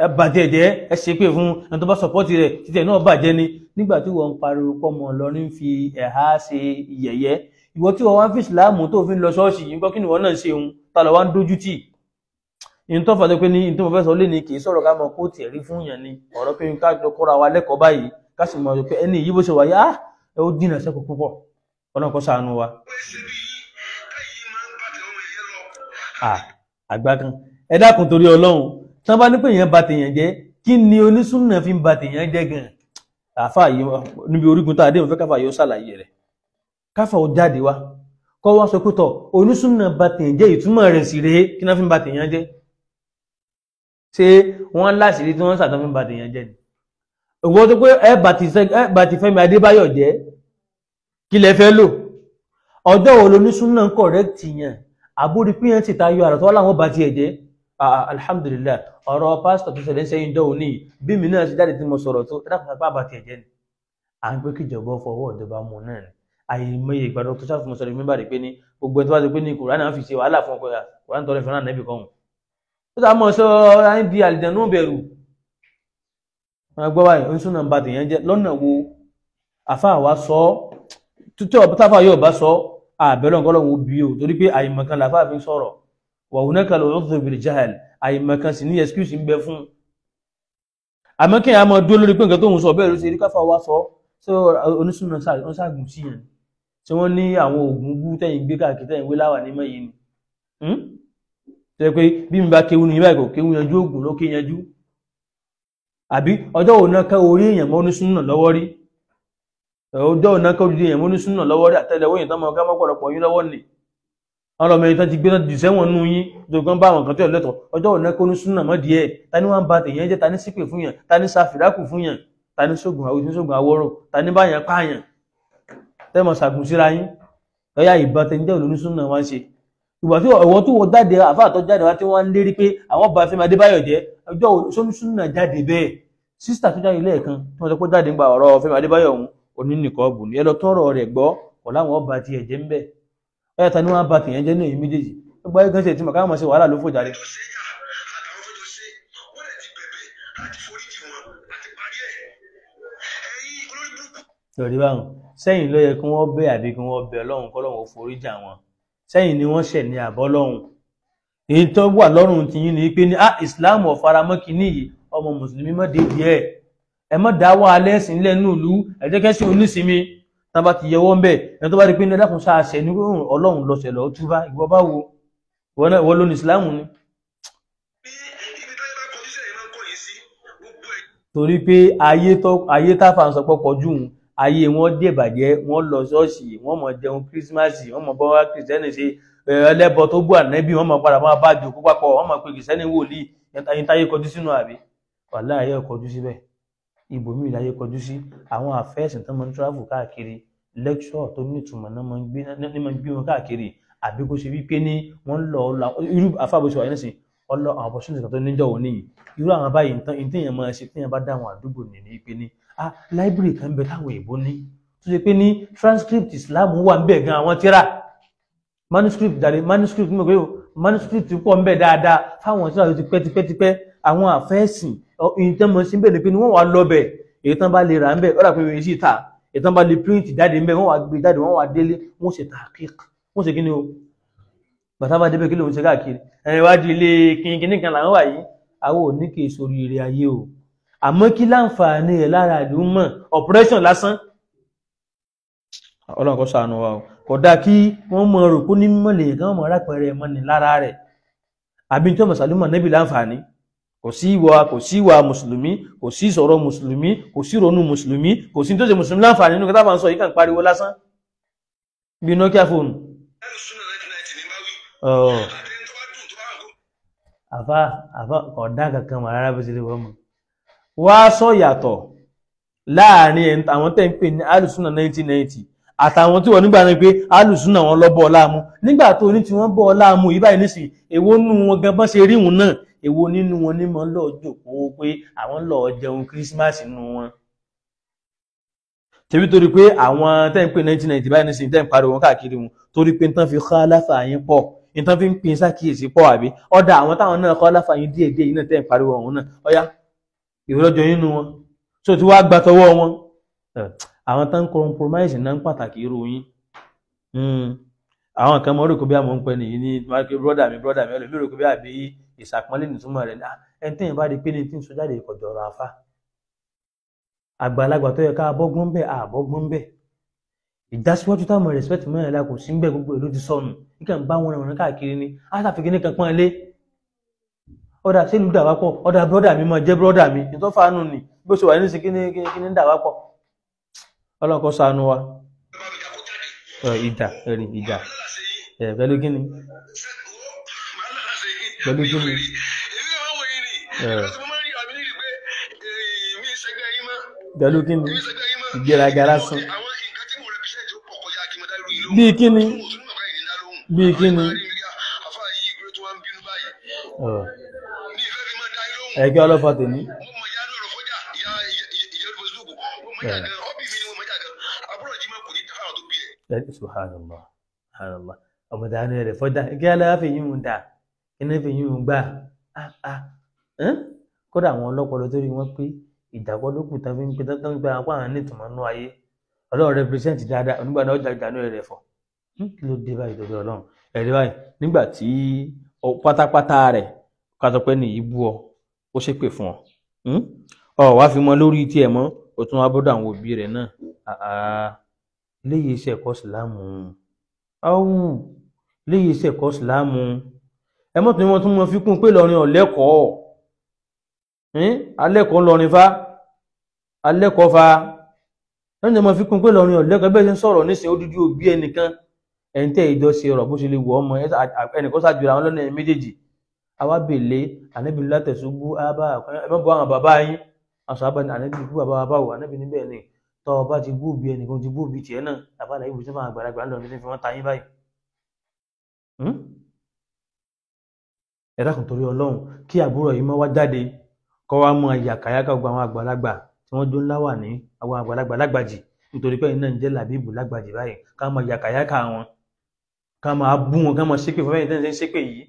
Speaker 1: ẹ bá tẹ̀ jẹ́ ẹ ṣe pé fún ẹni tó bá sọpọ́tì rẹ̀ títẹ̀ náà bàjẹ́ ni nígbà tí wọ́n ń pariwo pọ́ mọ́ Ìlọrin fi ẹ̀há ṣe ìyẹ̀yẹ́ ìwọ tí wọ́n wá ń fi ìsìláàmù tó fi ń lọ ṣọ́ọ̀ṣì yìí gbọ́ kí ni wọ́n náà ṣe òun ta lọ wá ń dójú tì in tó fà tó pé ní in tó fẹ́ sọ lé ní kìí sọ̀rọ̀ ká mọ kó tiẹ̀ rí fún yàn ni ọ̀rọ̀ pé ká jọ kóra wa lẹ́kọ̀ọ́ báyìí ká sì mọ̀ pé ẹni yìí bó ṣe wà yá ẹ ó dínà sẹ́kọ̀ọ́ púpọ̀ Ọlọ́run kó ṣàánú wa. Àgbà kan ẹ dákun torí Ọlọ́run tí wọ́n bá ní pé èèyàn bà tèèyàn jẹ́ kí ni onísùnnà fi ń bà tèèyàn jẹ́ gan àfà yìí níbi orígun tá a dé òun fẹ́ káfà yóò ṣàlàyé rẹ̀ káfà ó jáde wá kọ́ wá sọ pé tọ̀ onísùnnà bà tèèyàn jẹ́ ìtumọ̀ rẹ̀ sì rèé kí náà fi ń bà tèèyàn jẹ́ ṣé wọ́n láṣìírí tí wọ́n sàtọ́ fi ń bà tèèyàn jẹ́ ni òwò tó pé ẹ bà ti Fẹ́mi Adébáyọ̀ jẹ́ kí lẹ fẹ́ lò ọjọ́ wo lónísùnnà ń kọ̀rẹ́kìtì yàn àbúrí pínyàn ti tayọ àrà tó wá láwọn bá tiẹ̀ jẹ́ alhamdulillah ọ̀rọ̀ pásítọ̀ tó ṣẹlẹ̀ ń sẹ́yìn jọ́ òní bí mi náà ti jáde tí mo sọ̀rọ̀ tó ẹ̀dá kan bá tiẹ̀ jẹ́ ni à ń pé kíjọba fọwọ́ ìjọba mu náà ni àìmọye ìgbàdọ̀ tó ṣàfihàn sọ̀rọ̀ mímbà rẹ̀ pé ní gbogbo ẹni tó bá ti pé ní Kùránì náà fi ṣe wàhálà fún ọkọ̀ Kùránì tọrọ ìfẹ́ràn nẹ́bì kan ó sá mọ́ sọ ayé di àlìjẹ̀nú bẹ̀rù wọn gbọ́ báyìí oníṣùn náà ń ba tèèyàn jẹ́ lọ́nà wo àfáà wa sọ tútù táfà yóò bá sọ àbẹ̀lọ́ nǹkan lọ́wọ́ bí o torí pé àìmọ̀kan làfáà fi sọ̀rọ̀ wa hunaka al-'udhru bil-jahl àìmọ̀kan sì ní excuse ń bẹ fún àmọ́ kí a máa dúró lórí pé nǹkan tó ń sọ bẹ́ẹ̀ ló ṣe rí káfà wa sọ sí oníṣùn náà ṣàgùn sí yẹn tí wọ́n ní àwọn oògùn bú tẹ́yìn gbé káàkiri tẹ́yìn wé láwà ní mẹ́yìn ni tẹ́ pé bí mi bá kéwú ní ibà ìkò kéwú yanjú oògùn ló ké yanjú àbí ọjọ́ òun náà ká orí èèyàn mọ́ oníṣùn náà lọ́wọ́ rí ọjọ́ òun náà ká orí èèyàn mọ́ oníṣùn náà lọ́wọ́ rí àtẹ́lẹwọ́ yìí tán mọ́ ọgá mọ́pọ̀lọpọ̀ yín lọ́wọ́ nì àwọn ọmọ ẹ̀yìn tán ti gbé náà jù sẹ́wọ̀n nú yín tó gbọ́n bá àwọn kan tó yẹ lẹ́tọ̀ ọjọ́ òun náà ká oníṣùn náà mọ́ díẹ̀ ta ni wọ́n bá tèèyàn jẹ́ ta ní sípè fún yàn ta ní sàfìdákù fún yàn ta ní sógun àwọn ìṣògùn àwọ̀rọ̀ ta ní báyàn pààyàn tẹ́mọ̀ sàgùn síra yín ọ̀yá ìbọn tẹ́ ń jẹ́ olóníṣùn náà wá ń ṣe ìgbà tí ọ̀wọ́ tó wọ́n jáde àfáà tó jáde wá tí wọ́n ń lérí pé àwọn bá Fẹ́mi Adébáyọ̀ jẹ́ ọjọ́ olóníṣùn náà jáde bẹ́ẹ̀ sísítà tó jáde lẹ́ẹ̀kan tí wọ́n sọ pé jáde ń gba ọ̀rọ̀ Fẹ́mi Adébáyọ̀ ọ̀hún onínìkọ́ọ̀bù ní ẹ lọ tọrọ rẹ̀ gbọ́ kọ̀ láwọn ọba ti ẹ̀jẹ̀ ń bẹ̀ ọ̀yá ta ni wọ́n bá tèèyàn jẹ́ ní èyí méjèèjì gbogbo ayé gánṣẹ́ tí màkà mọ̀ sí wàhálà ló fò jáde. lórí báwọn sẹ́yìn ló yẹ kí wọ́n bẹ̀ àbí kí wọ́n bẹ̀ Ọlọ́run kọ́lọ́run ó forí jà wọn sẹ́yìn ni wọ́n ṣẹ̀ ní àbọ́ lọ́hùn èyí tó wà lọ́rùn tí yín ni pé ní Islam ọ̀faramọ́ kìíní yìí ọmọ mùsùlùmí mọ́ dédìí ẹ mọ́ dá wà lẹ́sìn lẹ́nu ìlú ẹ jẹ́ kẹ́sìn onísinmi tán bá ti yẹwọ́ ń bẹ̀ ẹ tó bá rí pé ní ẹ̀dàkùn sáàṣẹ ní Ọlọ́run lọ́sẹ̀ lọ́ túbá ìwọ bá wo ìwọ ló ní Islam ni. torí pé ayé táfà ń sọ pọ̀ pọ̀ jù ayé wọn dé ìbàjẹ́ wọn lọ ṣọ́ọ̀ṣì wọn mọ̀ jẹun kírísímàsì wọn mọ̀ bọ́ wá kìrìsìtẹ́nì ṣe ẹlẹ́bọ tó bú ànẹ́bí wọn mọ̀ padà máa bá jòkó papọ̀ wọn mọ̀ pé kìrìsìtẹ́nì wòlíì ẹ̀yìn táyé kọjú sínú àbí wàhálà ayé kọjú síbẹ̀ ibòmíì láyé kọjú sí àwọn àfẹ́sìn tó máa ń travel káàkiri lẹ́kṣọ̀ tó ní ìtumọ̀ náà máa ń gbé wọn káàkiri àbí kó ṣe wípé ní wọ́n lọ irú àfàbọ̀ṣọ wà nísìn ọlọ àwọn opportunity tó níjọ́ òní yìí irú àwọn báyìí ìtẹ̀yàn máa ṣe téèyàn bá dá àwọn àdúgbò ní pé ní library kan bẹ táwọn èèbó ní tó ṣe pé ní transcript Islam wà ń bẹ gan àwọn tíra manuscript dàrí manuscript mọ̀ pé manuscript pọ̀ ń bẹ dáadáa fáwọn tíra tó ti pẹ́ àwọn àfẹ́sìn ìtàn mọ̀ sí bẹ́ẹ̀ ni pé ní wọ́n wà lọ́bẹ̀ èyí tán bá lè rà ń bẹ̀ ọ̀dà pé wọ́n sì ta èyí tán bá lè print jáde ń bẹ̀ wọ́n wà gbé jáde wọ́n wà délé wọ́n ṣe tahqiq wọ́n ṣe kí ni o bàtà bá débẹ̀ kí ló ń ṣe káàkiri ẹ̀rìn wájú ilé kìnnìkìnnì kan làwọn wà yìí àwọn ò ní kì í sórí ire ayé o àmọ́ kí láǹfààní ẹ̀ lára ìlú mọ̀ operation lásán Ọlọ́run kó ṣàánú wa o kò dáa kí wọ́n mọ̀ rò kó ní mọ̀lẹ̀ kí wọ́n mọ̀ rápẹ̀rẹ̀ mọ́ ni lára rẹ̀ àbí tí wọ́n mọ̀ sàlùmọ̀ nẹ́bí láǹfààní kò sí ìwà mùsùlùmí kò sí ìsọ̀rọ̀ mùsùlùmí kò sí ìrònú mùsùlùmí kò sí tó ṣe mùsùlùmí láǹfààní nínú kẹta bá ń sọ yìí kàn pariwo lásán bí Nokia fóònù. àfá ọ̀dá kankan mọ̀ rárá bó ṣe lè wọ́n mọ̀ wá sọ yàtọ̀ láàrin àwọn tẹ́ ń pè ní alùsùnà 1990 àtàwọn tí wọ́n nígbà náà pé alùsùnà wọn lọ bọ́ láàmú nígbà tó ní tí wọ́n bọ́ láàmú yìí báyìí nísìn èwo nínú wọn gan bọ́n ṣe rí wọn náà èwo nínú wọn ní mọ́ lọ́ọ́ jòkó pé àwọn lọ́ọ́ jẹun kírísímàsì nínú wọn. tẹ̀bí torí pé àwọn tẹ́ ń pè 1990 báyìí nísìn tẹ́ ń pariwo wọn káàkiri wọn torí pé nǹkan fi khalafa yín pọ̀ nǹkan fi ń pin sákìyèsí pọ̀ àbí ọ̀dà àwọn táwọn náà khalafa yín díẹ̀díẹ̀ yìí náà tẹ́ ń pariwo ọ̀hún náà ọ̀yá ìrọ́jọ́ nínú wọn so tí wàá gbà tọwọ́ wọn àwọn tán compromise náà ń pàtàkì irú yín àwọn kan mọ̀ rò kó bí àmọ́ ń pẹ́ nìyí ní brọ́dà mi ọlọ́mí rò kó bí àbí ìsàpọ́nlé nìtúmọ̀ rẹ̀ ẹni tẹ́yìn bá rí pé ní tí ń sọ jáde ìkọ̀jọ̀ ọ̀rọ̀ afá àgbàlagbà tó yẹ ká abọ́gbọ́n bẹ́ẹ̀ àbọ́gbọ́n bẹ́ẹ̀ ìdásíwájú táwọn respect mẹ́rin la kò sí ń bẹ́ẹ̀ gbogbo ìlú ti sọnù nígbà bá wọn ràn káàkiri ni àtàfikẹ́ ní kan pọ́n ilé ọ̀dà sílùú dà wá pọ̀ ọ̀dà brọ́dà mi máa jẹ́ brọ́dà mi ìtọ́ fàánù ni bó ṣe wà ní sí kíní dà wá pọ̀ ọlọ́kọ̀ ṣàánú wa ìjà ẹ̀rìn ìjà pẹ̀lú kíni pẹ̀lú kíni pẹ̀lú kíni ìgbéraga lásán bíi kíni bíi kíni ẹgbẹ́ ọlọ́fà tèmi subhanallah subhanallah ọmọdé rẹ̀ fọ́dá kí aláàfẹ́ yìí ń dà iná fi yìí ń gbà kódà àwọn ọlọ́pọlọ tó rí wọn pé ìdàpọ̀ lókùn tán fi ń pe tán ń gba apá àwọn nítumọ̀ nú ayé ọlọ́run represent dáadáa onígbà náà ọjà ìdánú rẹ̀ fọ̀ kí ló dé báyìí lórí ọlọ́run ẹ̀rí báyìí nígbà tí pátápátá rẹ̀ kátó pé ní ìbú ó ṣépè fún ọ wá fi mọ lórí tiẹ̀ mọ́ ó tún wá bọ́dọ̀ àwọn òbí rẹ̀ náà léyìí iṣẹ́ ẹ̀kọ́ ìsìlámù léyìí iṣẹ́ ẹ̀kọ́ ìsìlámù ẹ mọ́ tí wọ́n tún mọ́ fi kún pé lọ́rin ọ̀lẹ́kọ̀ọ́ alẹ́kọ̀ọ́ lọ́rin fa alẹ́kọ̀ọ́ fa lọ́rin mọ́ fi kún pé lọ́rin ọ̀lẹ́kọ̀ọ́ bẹ́ẹ̀ ṣe ń sọ̀rọ̀ nísìnyí ó dúdú òbí ẹnìkan ẹ̀ńtẹ́ ìjọ ṣe ọ̀rọ̀ bó ṣe lè wọ̀ ọmọ ẹnìkan ṣáàjúra àwọn lọ́nà méjèèjì àwa bèlè ànábì látẹ̀sùbú ábá ẹ̀mọ́ bọ́ àwọn bàbá yín àṣọ àbá ànábì bú bàbá bàbá wò ànábì níbẹ̀ ni tọ́ ọba ti bú bí ẹnìkan ti bú bí tiẹ̀ náà àbálẹ̀ ibùsùn fún àgbàlagbà ńlọ ní fi wọ́n ta yín báyìí. ẹ dákun torí ọlọ́run kí àbúrò yìí mọ́ wá jáde kọ́ wá mọ yàkàyàkà gbogbo àwọn àgbàlagbà tí wọ́n dún láwà ní àwọn àgbàlagbà lágbàjì nítorí pé iná ń jẹ́ làbíbù lágbàjì báyìí ká mọ yàkàyàkà wọn ká máa bú wọn ká mọ ṣépè fún ẹ̀yìn tẹ́lẹ̀ ṣépè yìí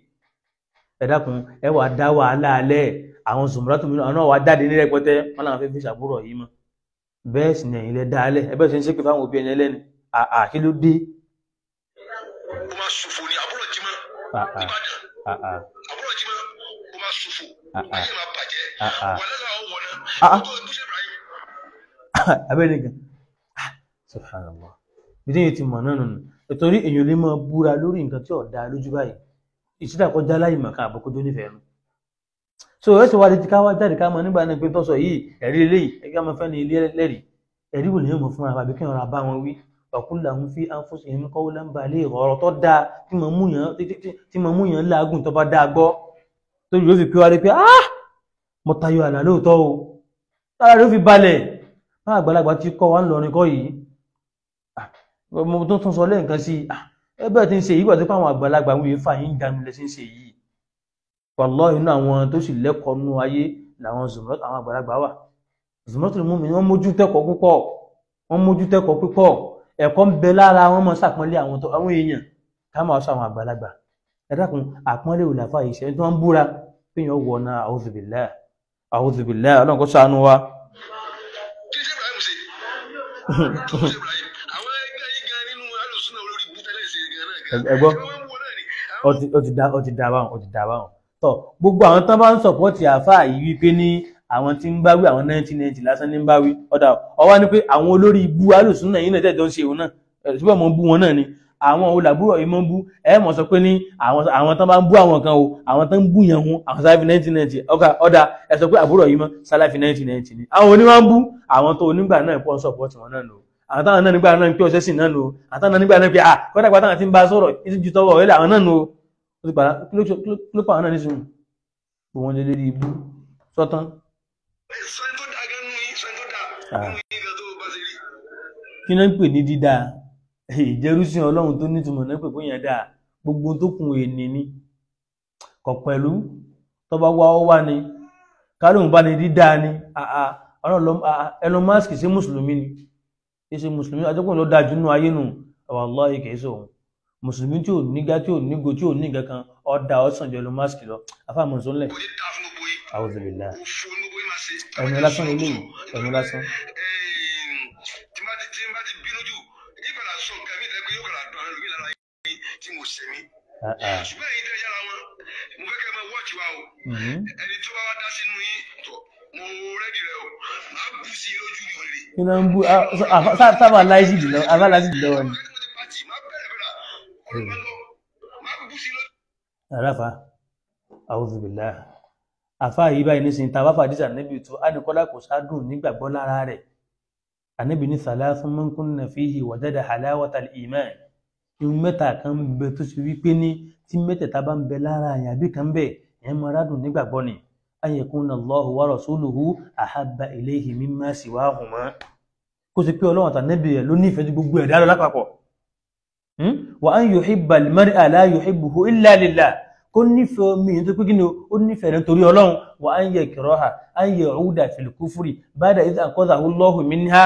Speaker 1: ẹ dákun ẹ wàá dá wàhálà alẹ́ àwọn zùmùrátù mi náà wàá jáde ní rẹpẹtẹ wọn làwọn fẹ́ fi ṣàbúrò yìí mọ́ bẹ́ẹ̀ sì ni ẹ̀yin lẹ dá alẹ́ ẹ bẹ́ẹ̀ ṣe ń ṣépè fáwọn òbí ẹni ẹlẹ́ni kí ló dé.
Speaker 2: ó máa ṣòfò ní àbúrò jimá Ìbàdàn àbúrò jimá ó máa ṣòfò ayé máa bàjẹ́ wà lẹ́nu àwọn wọ̀nà tó ń búṣẹ́ Ibrahim.
Speaker 1: abẹ́rẹ́ nìkan subhanallah bí tí yìí ti mọ̀ náà nù nítorí èèyàn lè máa búra lórí nǹkan tí ọ̀dà lójú báyìí ìṣídà kọjá láì mọ̀ ká àbọ̀kọ́ tó nífẹ̀ẹ́ nu so ẹ̀sìn wa ti ká wá jáde ká mọ nígbà náà pé tọ́sọ̀ yìí ẹ̀rí eléyìí ẹgbẹ́ ọmọ fẹ́ ni ilé lẹ́rìí ẹ̀rí wò lèyàn mọ̀ fún ara àbí kí wọn ra bá wọn wí ọ̀kúnlá ń fi àǹfọ̀sì ẹ̀mí kọ́wó lámbà lé ọ̀rọ̀ tó dáa tí mo mú yàn láàgùn tó bá dáa gbọ́ tó yóò fi pé wá rí pé mo tayọ àlà lóòótọ́ o tára ló fi balẹ̀ bá àgbàlagbà ti kọ́ wa ń lọrin kọ́ yìí mo tún sọ lẹ́ẹ̀kan sí ẹbẹ́ tí ń ṣe yìí wà tó pàwọn àgbàlagbà ń wèé fà yín dánú lẹ́sí ń ṣe yìí wallahi inú àwọn tó sì lẹ́kọ̀ọ́ nú ayé làwọn zùmọ́tò àwọn àgbàlagbà wà zùmọ́tò mú mi wọ́n mójú tẹ́kọ̀ọ́ púpọ̀ ẹ̀kọ́ ń bẹ lára wọn mọ́ sàpọ́nlé àwọn èèyàn ká máa sọ àwọn àgbàlagbà ẹ dákun àpọ́nlé òlàfà ìṣẹ́ tó ń búra pé yàn wọ̀ náà a'udhu billahi ọlọ́run kó ṣàánú wa.
Speaker 2: kí ṣe Ibrahim ṣe àwọn ẹgbẹ́ yìí gan nínú alùsùn náà olórí ibú tẹ́lẹ̀ ṣe gan náà
Speaker 1: ẹgbọ́ ó ti dá báwọn tọ gbogbo àwọn tán bá ń sọpọ́tì àáfàá yìí wípé ní àwọn tí ń báwí àwọn 1990 lásán ní ń báwí ọ̀dà ọwá ní pé àwọn olórí ibú alùsùn náà yìí náà tẹ́jọ́ ń ṣe òun náà ṣùgbọ́n mo ń bú wọn náà ni àwọn olàbúrò yìí mọ́ ń bú ẹ mọ̀ sọ pé ní àwọn tán bá ń bú àwọn kan o àwọn tán ń bú yẹn hun àwọn sáláfì 1990 ọ̀dà ẹ sọ pé àbúrò yìí mọ́ sáláfì 1990 ni àwọn oníwà ń bú àwọn tó onígbà náà pọ̀ ń sọpọ́tì wọn náà lò àwọn táwọn náà nígbà náà ń pé ọ̀sẹ̀ sì náà lò àwọn táwọn náà nígbà náà pé kọ́dà pátá àti ń bá sọ̀rọ̀ ìtìjú tọwọ́ ọ̀rẹ́lẹ̀ àwọn náà lò ló pa àwọn náà nísìnyí wọn lè lérí ibú sọ́tán.
Speaker 2: sọ́ni tó
Speaker 1: kí náà ń pè ní dídá ìjẹrúsìn Ọlọ́run tó nítumọ̀ náà pè fún yẹn dáa gbogbo tó kún ènì ni kọ̀ pẹ̀lú tó bá wá ó wá ni kálóhùn bá ní dídá ni Elon Musk ṣe mùsùlùmí ni ṣe mùsùlùmí ajọ́pọ̀ ló dájú nínú ayé nù wallahi kìí sọ òun mùsùlùmí tí ò nígá tí ò nígo tí ò ní nǹkan kan ọ̀dà ọ̀sán jẹ́ Elon Musk lọ afáàmù sọ́nlẹ̀ a'udhu billah ẹ̀mí lásán ilé yìí ẹ̀mí lásán.
Speaker 2: ṣùgbọ́n èyí tẹ́ yára wọn mo fẹ́ kẹ́ máa wọ́ọ̀tì wa o ẹni tó bá wá dá sínú yín tọ̀ mo rẹ́dì rẹ o máa bù sí i lójú ìwèrè.
Speaker 1: kí ló ń bú sábà láìsí ìdìlọ abáláìsí ìdìlọ ni. àràfà a'udhu billah àfà yìí báyìí nísìnyí tá a bá fàdísà níbi tó á ní kọ́lá kò sádùn nígbàgbọ́ lára rẹ̀ ànábì ní thalathun man kunna fihi wajada halawata al-iman ìhun mẹ́ta kan bẹ tó ṣe wípé ní tí mẹ́tẹ̀ẹ̀ta bá ń bẹ lára àyàn àbí kan bẹ ẹ̀yẹn máa rádùn nígbàgbọ́ ni an yakuna Allahu wa rasuluhu ahabba ilayhi mimma siwahuma kó sì pé Ọlọ́run àtànẹ́bì rẹ̀ ló nífẹ̀ẹ́ ju gbogbo ẹ̀dá lọ lápapọ̀ wa an yuhibba al-mar'a la yuhibbuhu illa lillah kó nífẹ̀ẹ́ mi tó pé kí ni ó nífẹ̀ẹ́ rẹ̀ nítorí Ọlọ́run wa an yakraha an ya'uda fil kufri ba'da idh anqadhahu Allahu minha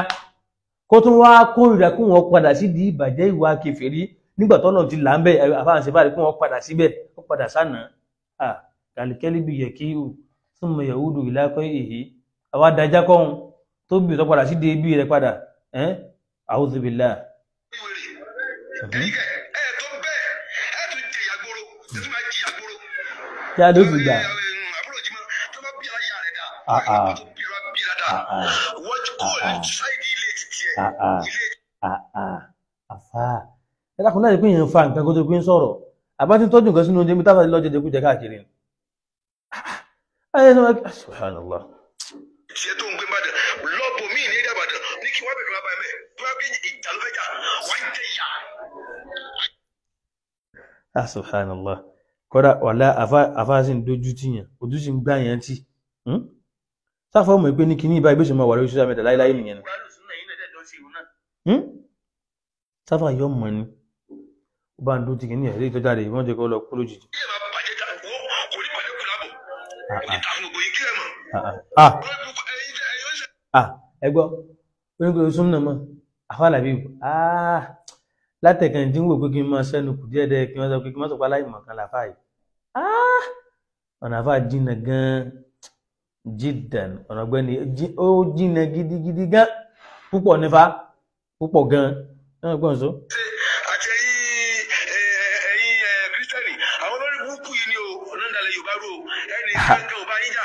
Speaker 1: kó tún wá kórìíra kó wọn padà sí di ìbàjẹ́ ìwà kèfèrí nígbà tó náà ti là ń bẹ àfáàǹsẹ̀ báyìí kó wọn padà síbẹ̀ ó padà sánà kàlìkẹ́lì bí yẹ kí ó súnmọ́ yahudu ìlàkọ́ èyí àwọn adájá kọ́hún tó bí tó padà sí di ibi rẹ̀ padà a'udhu billah. kí a ló fi gbà. àfáà ẹlákùn láti pín yẹn fa nǹkan kó tó pín sọ̀rọ̀ àbá tí tọ́jú nǹkan sínú oúnjẹ mi tábà lọ́jọ́ jẹ́ kújẹ káàkiri ayé sọ wá subhanallah.
Speaker 2: ṣe tó ń gbé bàdàn lọ́bù mí ní èdè àbàdàn ní kí wọ́n bẹ̀rẹ̀ lábàá ẹ̀mẹ́ tó bá bí ìjà ló fẹ́ jà wá ń jẹ ìyá.
Speaker 1: Subhanallah kódà wàlá àfáà sì ń dojú tìyàn ojú sì ń gbá yẹn tì sáfà ọmọ ìpé ní kíní ìbá ìgbésẹ̀ máa wà lórí social media láíláí nìyẹn sáfà yọ mọ̀ ní ó bá ń dó ti kíní ẹ̀rí tó jáde wọ́n jẹ́ kó lọ kó lójijì. ẹgbọ́ onígbèrè súnmọ́ mọ́ àfàlàbí látẹ̀kàn tí ń wò pé kí n máa sẹ́nu kù díẹ̀dẹ̀ kí wọ́n sọ pé kí wọ́n sọ pé aláìmọ̀ kan làfà yìí ọ̀nà àfà jìnnà gan-an jiddan ọ̀nà ọ̀gbẹ́ni ó jìnnà gidigidi gan púpọ̀ nífa púpọ̀ gan náà gbọ́n so.
Speaker 2: àti ẹ̀yin kírísítẹ́nì àwọn olórí burúkú yìí ni o ọ̀nàdàlẹ̀ yorùbá rò ẹni kankan ò bá yín jà.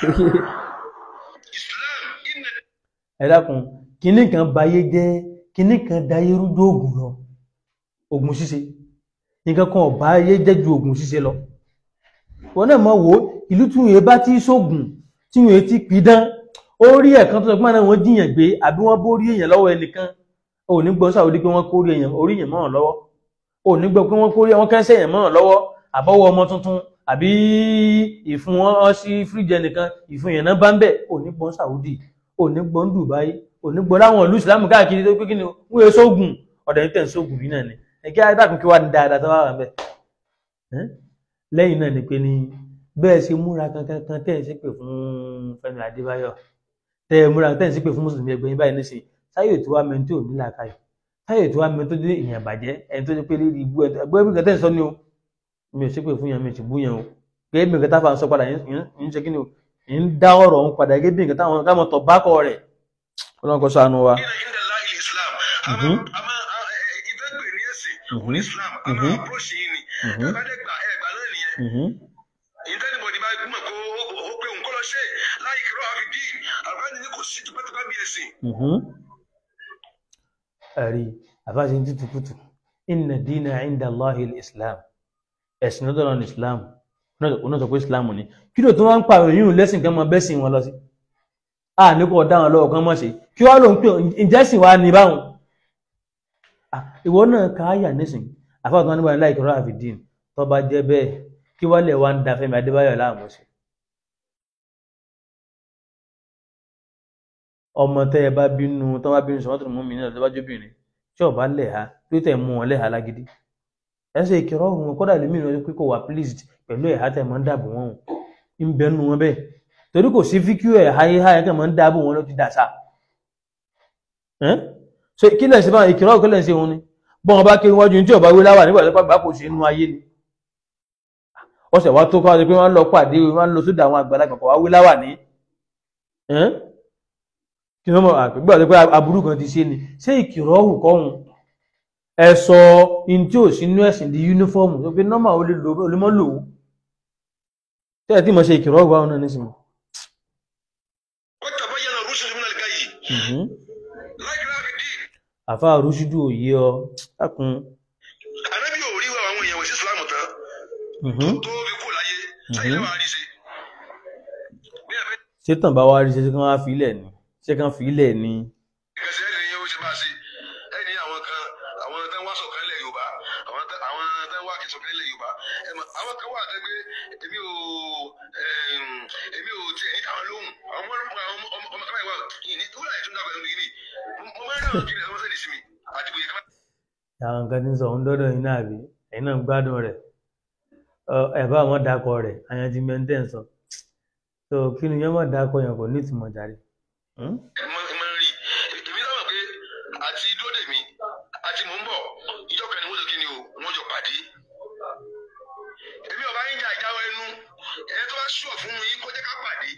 Speaker 1: ẹ dákun kinní kan bayé jẹ́ kinní kan dayé rúdú oògùn lọ oògùn ṣíṣe nǹkan kan ọba ayé jẹ́ ju oògùn ṣíṣe lọ wọn náà mọ̀ wò ìlú tún yẹn bá ti sóògùn tí wọ́n ti pidán ó rí ẹ̀kan tó sọ pé wọ́n jiyàn gbé àbí wọ́n borí èèyàn lọ́wọ́ ẹnìkan ò ní gbọ́ sáwọ́dí pé wọ́n kórí èèyàn orí èèyàn mọ́ràn lọ́wọ́ ò ní gbọ́ pé wọ́n kórí wọn kẹ́sẹ̀ èèyàn mọ́ràn lọ́wọ́ àbọ̀wọ́ ọmọ tuntun àbí ìfún wọn sí fíríjì ẹnìkan ìfún èèyàn náà bá ń bẹ̀ ò ní gbọ́ sáwọ́dí ò ní gbọ́ Dubai ò ní gbọ́ láwọn ìlú ìsìlámù káàkiri tó pé kí ni wọ́n yẹ sóògùn ọ̀dọ̀ ní tẹ̀ ń sóògùn yìí náà ni ẹ̀kẹ́ adákùn kí wà ní dáadáa tó bá wà bẹ́ẹ̀ lẹ́yìn náà ni pé ní bẹ́ẹ̀ ṣe múra kankan tẹ́ ẹ̀ sí pé fún Fẹ́mi Adébáyọ̀ tẹ́ ẹ̀ múra tẹ́ ẹ̀ sí pé fún mùsùlùmí ẹgbẹ́ yín báyìí nísìnyí sáyè tó wá mẹ́ni tí ò ní làákàyè sáyè tó wá mẹ́ni tó dé ìyàn bàjẹ́ ẹni tó dé pé lérí ibú ẹgbẹ́ bí nǹkan tẹ́ ẹ̀ sọ ni o mi ò sí pé fún yàn mi ò sì bú yàn o gẹ́gẹ́ bí nǹkan táfà ń sọ padà ń ṣe kí ni o ń dá ọ̀rọ̀ ń padà gẹ́gẹ́ bí nǹkan táwọn káwọn tọ̀ bá kọ́ rẹ̀ Ọlọ́run kó ṣàánú wa.
Speaker 2: ìtẹ́nibọ̀dì bá gbọ́n kó ó pé òun kọ́ lọ ṣe láì kí lọ́wọ́ fi dín àbáni ní kò sí tipátipá bí ẹ̀sìn.
Speaker 1: ẹ̀rí àbáṣe ní tutukutu inna dina inda Allahi al-Islam ẹ̀sìn lọ́dọ̀ náà ní Islam oná sọ pé Islam ni kí ló tó wá ń pa òyìn lẹ́sìn kan mọ bẹ́sìn wọn lọ sí ní kò dáhùn lọ́wọ́ kan mọ̀ sí kí wá ló ń pè ìjẹ́sìn wa ní báwọn ìwọ náà káyà nísìn àfáàtún wọn nígbà ní láì kí lọ́wọ́ fi dín tó bá jẹ́ bẹ́ẹ̀ kí wọ́n lè wá ń da Fẹ́mi Adébáyọ̀ láàmú sí ọmọ tẹ́ ẹ bá bínú tó bá bínú sọmọ́tò mú mi náà tó bá jóbìnrin tí ọba lẹ́ha tó tẹ̀ mú wọn lẹ́ha lágídí ẹ ṣe ìkìrọ̀ ọ̀hún kódà lèmi ìrìn pé kò wà pleased pẹ̀lú ẹ̀há tẹ̀ mọ́ ń dàbò wọn ń bẹnu wọn bẹ́ẹ̀ torí kò sí fíkú ẹ̀há yíhá ẹ̀ kẹ́ mọ́ ń dàbò wọn ló ti dà sá so kí lẹ̀ ṣe bá ìkìrọ̀ ọ̀hún kí lẹ̀ ṣe wọn ni bọ́n ọba kí wájú tí ọba wí láwà nígbà tó bá kò sí inú ayé ni ọ̀sẹ̀ wá tó kọ́ pé wọ́n lọ pàdé wọ́n lọ sódà àwọn àgbàlagbà kọ̀ wá wí láwà ní kí wọ́n mọ̀ àgbẹ̀gbẹ̀ ọ̀sẹ̀ pé aburú kan ti ṣe ni ṣé ìkìrọ̀ ọ̀hún kọ́hún ẹ sọ in tí ò sí inú ẹ̀sìn di yúnífọ́ọ̀mù tó pé nọ́mà olímọ́ lò ó tẹ́ẹ̀ tí mo ṣe ìkìrọ̀ ọ̀hún báwọn náà nísìnyí. àfa rúṣídù òye ọ dákun.
Speaker 2: ànábì ò rí àwọn èèyàn wẹ̀ sí ìsìlámù tán tó fi kú láyé sáyé wàá rí ṣe.
Speaker 1: ṣé tàn bá wá rí ṣe kí wọ́n á fi ilẹ̀ ni ṣé kí wọ́n fi ilẹ̀ ni.
Speaker 2: ìgbésẹ̀ ẹni yẹn ó ṣe máa ṣe ẹni àwọn kan àwọn tán wá sọ̀kan ilẹ̀ Yorùbá àwọn tán wá kí sọ̀kan ilẹ̀ Yorùbá àwọn kan wà tẹ́gbẹ́ èmi ò tiẹ̀ ní káwọn lóhùn àwọn ọmọ kan báyìí wà ní wúlò àìtún dàgbà ẹnu yìí mo máa ń rán àwọn kiri àwọn sẹ́ni sí mi àti bòye kan.
Speaker 1: àwọn nǹkan tí ń sọ ń dọ́dọ̀ yín náà bí ẹ̀yin náà ń gbádùn rẹ̀ ẹ̀ bá àwọn dakọ̀ rẹ̀ àyàn ti mẹ́ńtẹ́ ń sọ so kí ni yẹn má dakọ̀ yẹn kò ní ìtumọ̀ jáde.
Speaker 2: ẹ mọ rí èmi sábà pé àti dóde mi àti mò ń bọ̀ ìjọ kan ni wọ́n lè kí ni o wọ́n jọ pàdé èmi ọba yín jà ìjáwọ́ ẹnu ẹ tó bá ṣùọ̀ fún yín kó jẹ́ ká pàdé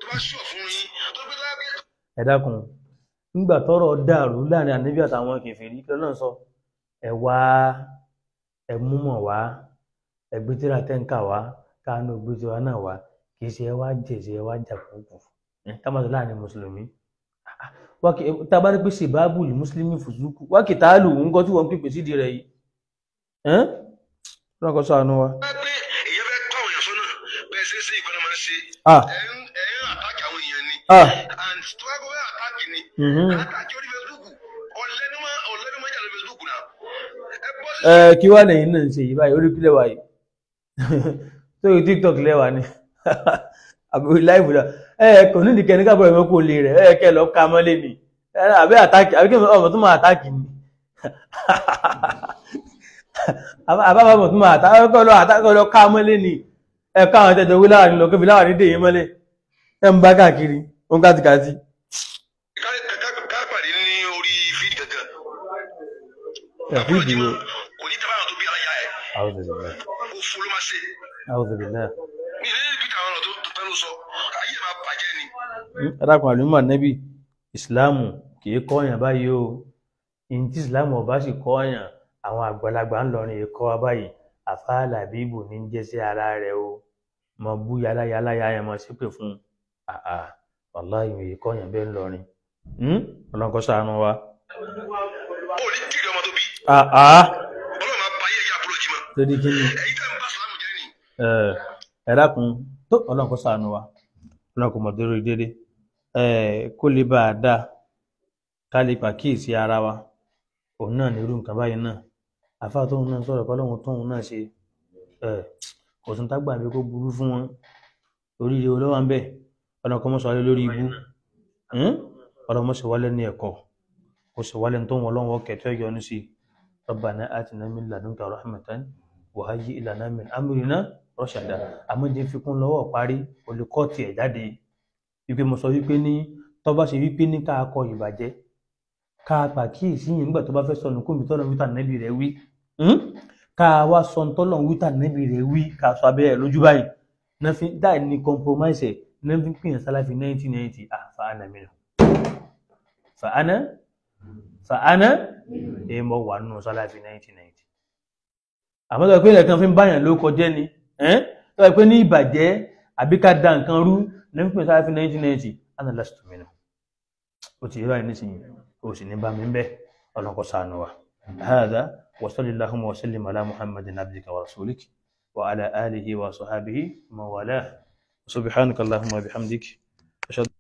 Speaker 2: tó bá ṣùọ̀ fún yín tó gbé lábẹ́.
Speaker 1: ẹ dákun nígbà tọ́rọ̀ dàrú láàrin ànábì àtàwọn kèfèrí kí Ọlọ́run sọ ẹ wá ẹ múmọ̀ wá ẹ gbé tíra tẹ́ǹkà wá káàánú gbé tiwa náà wá kì í ṣe ẹ wá jẹ̀ṣẹ̀ ẹ wá jà kúkú kámọ́tò láàrin mùsùlùmí tábàrí pé ṣèbáàbù lè mùsùlùmí fùsùkù wá kìtàálù ń kọ́ tí wọ́n ń pèpè sídìí rẹ̀ yìí lọ́nà kan sànú wa.
Speaker 2: pé èyí fẹ́ kọ́ àwọn èèyàn sọ́nà bẹ́ẹ̀ ṣe é ṣe ìkọ́nà máa ń ṣe ẹ̀yìn àtàkì àwọn èèyàn ni and tó wá gbọ́ àtàkì ni àtàkì orí Facebook ọ̀lẹ́nu máa jà lórí Facebook náà ẹ bọ́ sí.
Speaker 1: kí wàá lẹ́yìn náà ń ṣe yìí báyìí orí kílẹ̀ wà yìí sórí TikTok lẹ́wà ni àbí láìpẹ́ náà kò ní ìdíkẹ́ ní kábọ̀ ẹ̀mọ́ kò lè rẹ̀ kẹ́ lọ ká mọ́lé mi àbí àtàkì àbí kí ọmọ tó máa àtàkì ni àbábọ̀ tó máa àtàkì lọ ká mọ́lé ni ẹ̀ka àwọn tẹ̀jọ̀ wí láàrin lọ kébí láàrin dè yín mọ́lé ẹ̀ ń bá káàkiri ó ń kátìkátì.
Speaker 2: ká pàdé ní orí fídì gangan
Speaker 1: fídì wo
Speaker 2: kò ní dábàá tó bí aláya ẹ̀ ó fún ló máa ṣe. mi ní ibi táwọn ọ̀rọ̀ tó tán ló sọ ayé máa bàjẹ́ ni.
Speaker 1: adákùnrin àlùmọ́ nẹ́bí ìsìláàmù kì í kọ́ọ̀yàn báyìí o ìyìn tí ìsìláàmù ọba sì kọ́ọ̀yàn àwọn àgbàlagbà ńlọrin èkó wa báyìí àfáàlà bíbù ní jẹ́ sí ara rẹ̀ o mọ bú yálàyálà yẹn mọ sípè fún wàláhì ìwé kọ́ọ̀yàn bẹ́ẹ̀ ńlọrin ọlọ́nkọ́ ṣàánú wa.
Speaker 2: ó ní tìrì ọmọ tó bí. ọlọ́run máa bá yẹ ìyá àbúrò jì mọ́.
Speaker 1: torí kí ni
Speaker 2: èyí tẹ́ ń bá sàlámù jẹ́ ni.
Speaker 1: ẹ dákun tó ọlọ́nkọ́ ṣàánú wa ọlọ́nkọ́ mọ̀ dérò dédé kó lè bá a dá ká lè pàkíyèsí ara wa òun náà ní irú nǹkan báyìí náà àfáà tóun náà sọ̀rọ̀ kọ́lọ́hún tóun náà ṣe kò tún tágbà bí kó burú fún wọn oríire olówó ń bẹ ọlọ́kọ́ mọ́ sọ̀rọ̀ lórí ibú ọlọ́mọ sì wálé ní ẹ̀kọ́ kò sì wálé tó wọn lọ́wọ́ kẹtọ́ yọnu sí rabbana atina min ladunka rahmatan wa hayyi lana min amrina rashada àmọ́jẹ́ fikún lọ́wọ́ parí olùkọ́ tiẹ̀ jáde wípé mo sọ wípé ní tó bá ṣe wípé ní ká kọ ìbàjẹ́ ká pàkíyèsí yìí nígbà tó bá fẹ́ sọnù kóńbi tọ́lọ̀ wíta nẹ́bì rẹ̀ wí ká wá sọ tọ́lọ̀ wíta nẹ́bì rẹ̀ wí ká sọ abẹ́rẹ́ lójú báyìí náà fi dáì ní compromise náà fi pìyàn sálàfí 1990 fa'ana mìíràn fa'ana èèmọ̀ wà nù sálàfí 1990 àmọ́ tó pé ilẹ̀ kan fi ń báyàn ló kọjẹ́ ni tó pé ní ìbàjẹ́ àbí ká da nǹkan rú náà fi pìyàn sálàfí 1990 ana lastu minhu ó ti yẹ báyìí nísìnyí ó sì ní bá mi ń bẹ́ ọlọ́nkọ́ ṣàánú wa hādhā wa sallallahu wa sallim ala muhammadin abdika wa rasulika wa ala alihi wa sahbihi wa man walāh subhanaka allahumma wa bihamdik ashhadu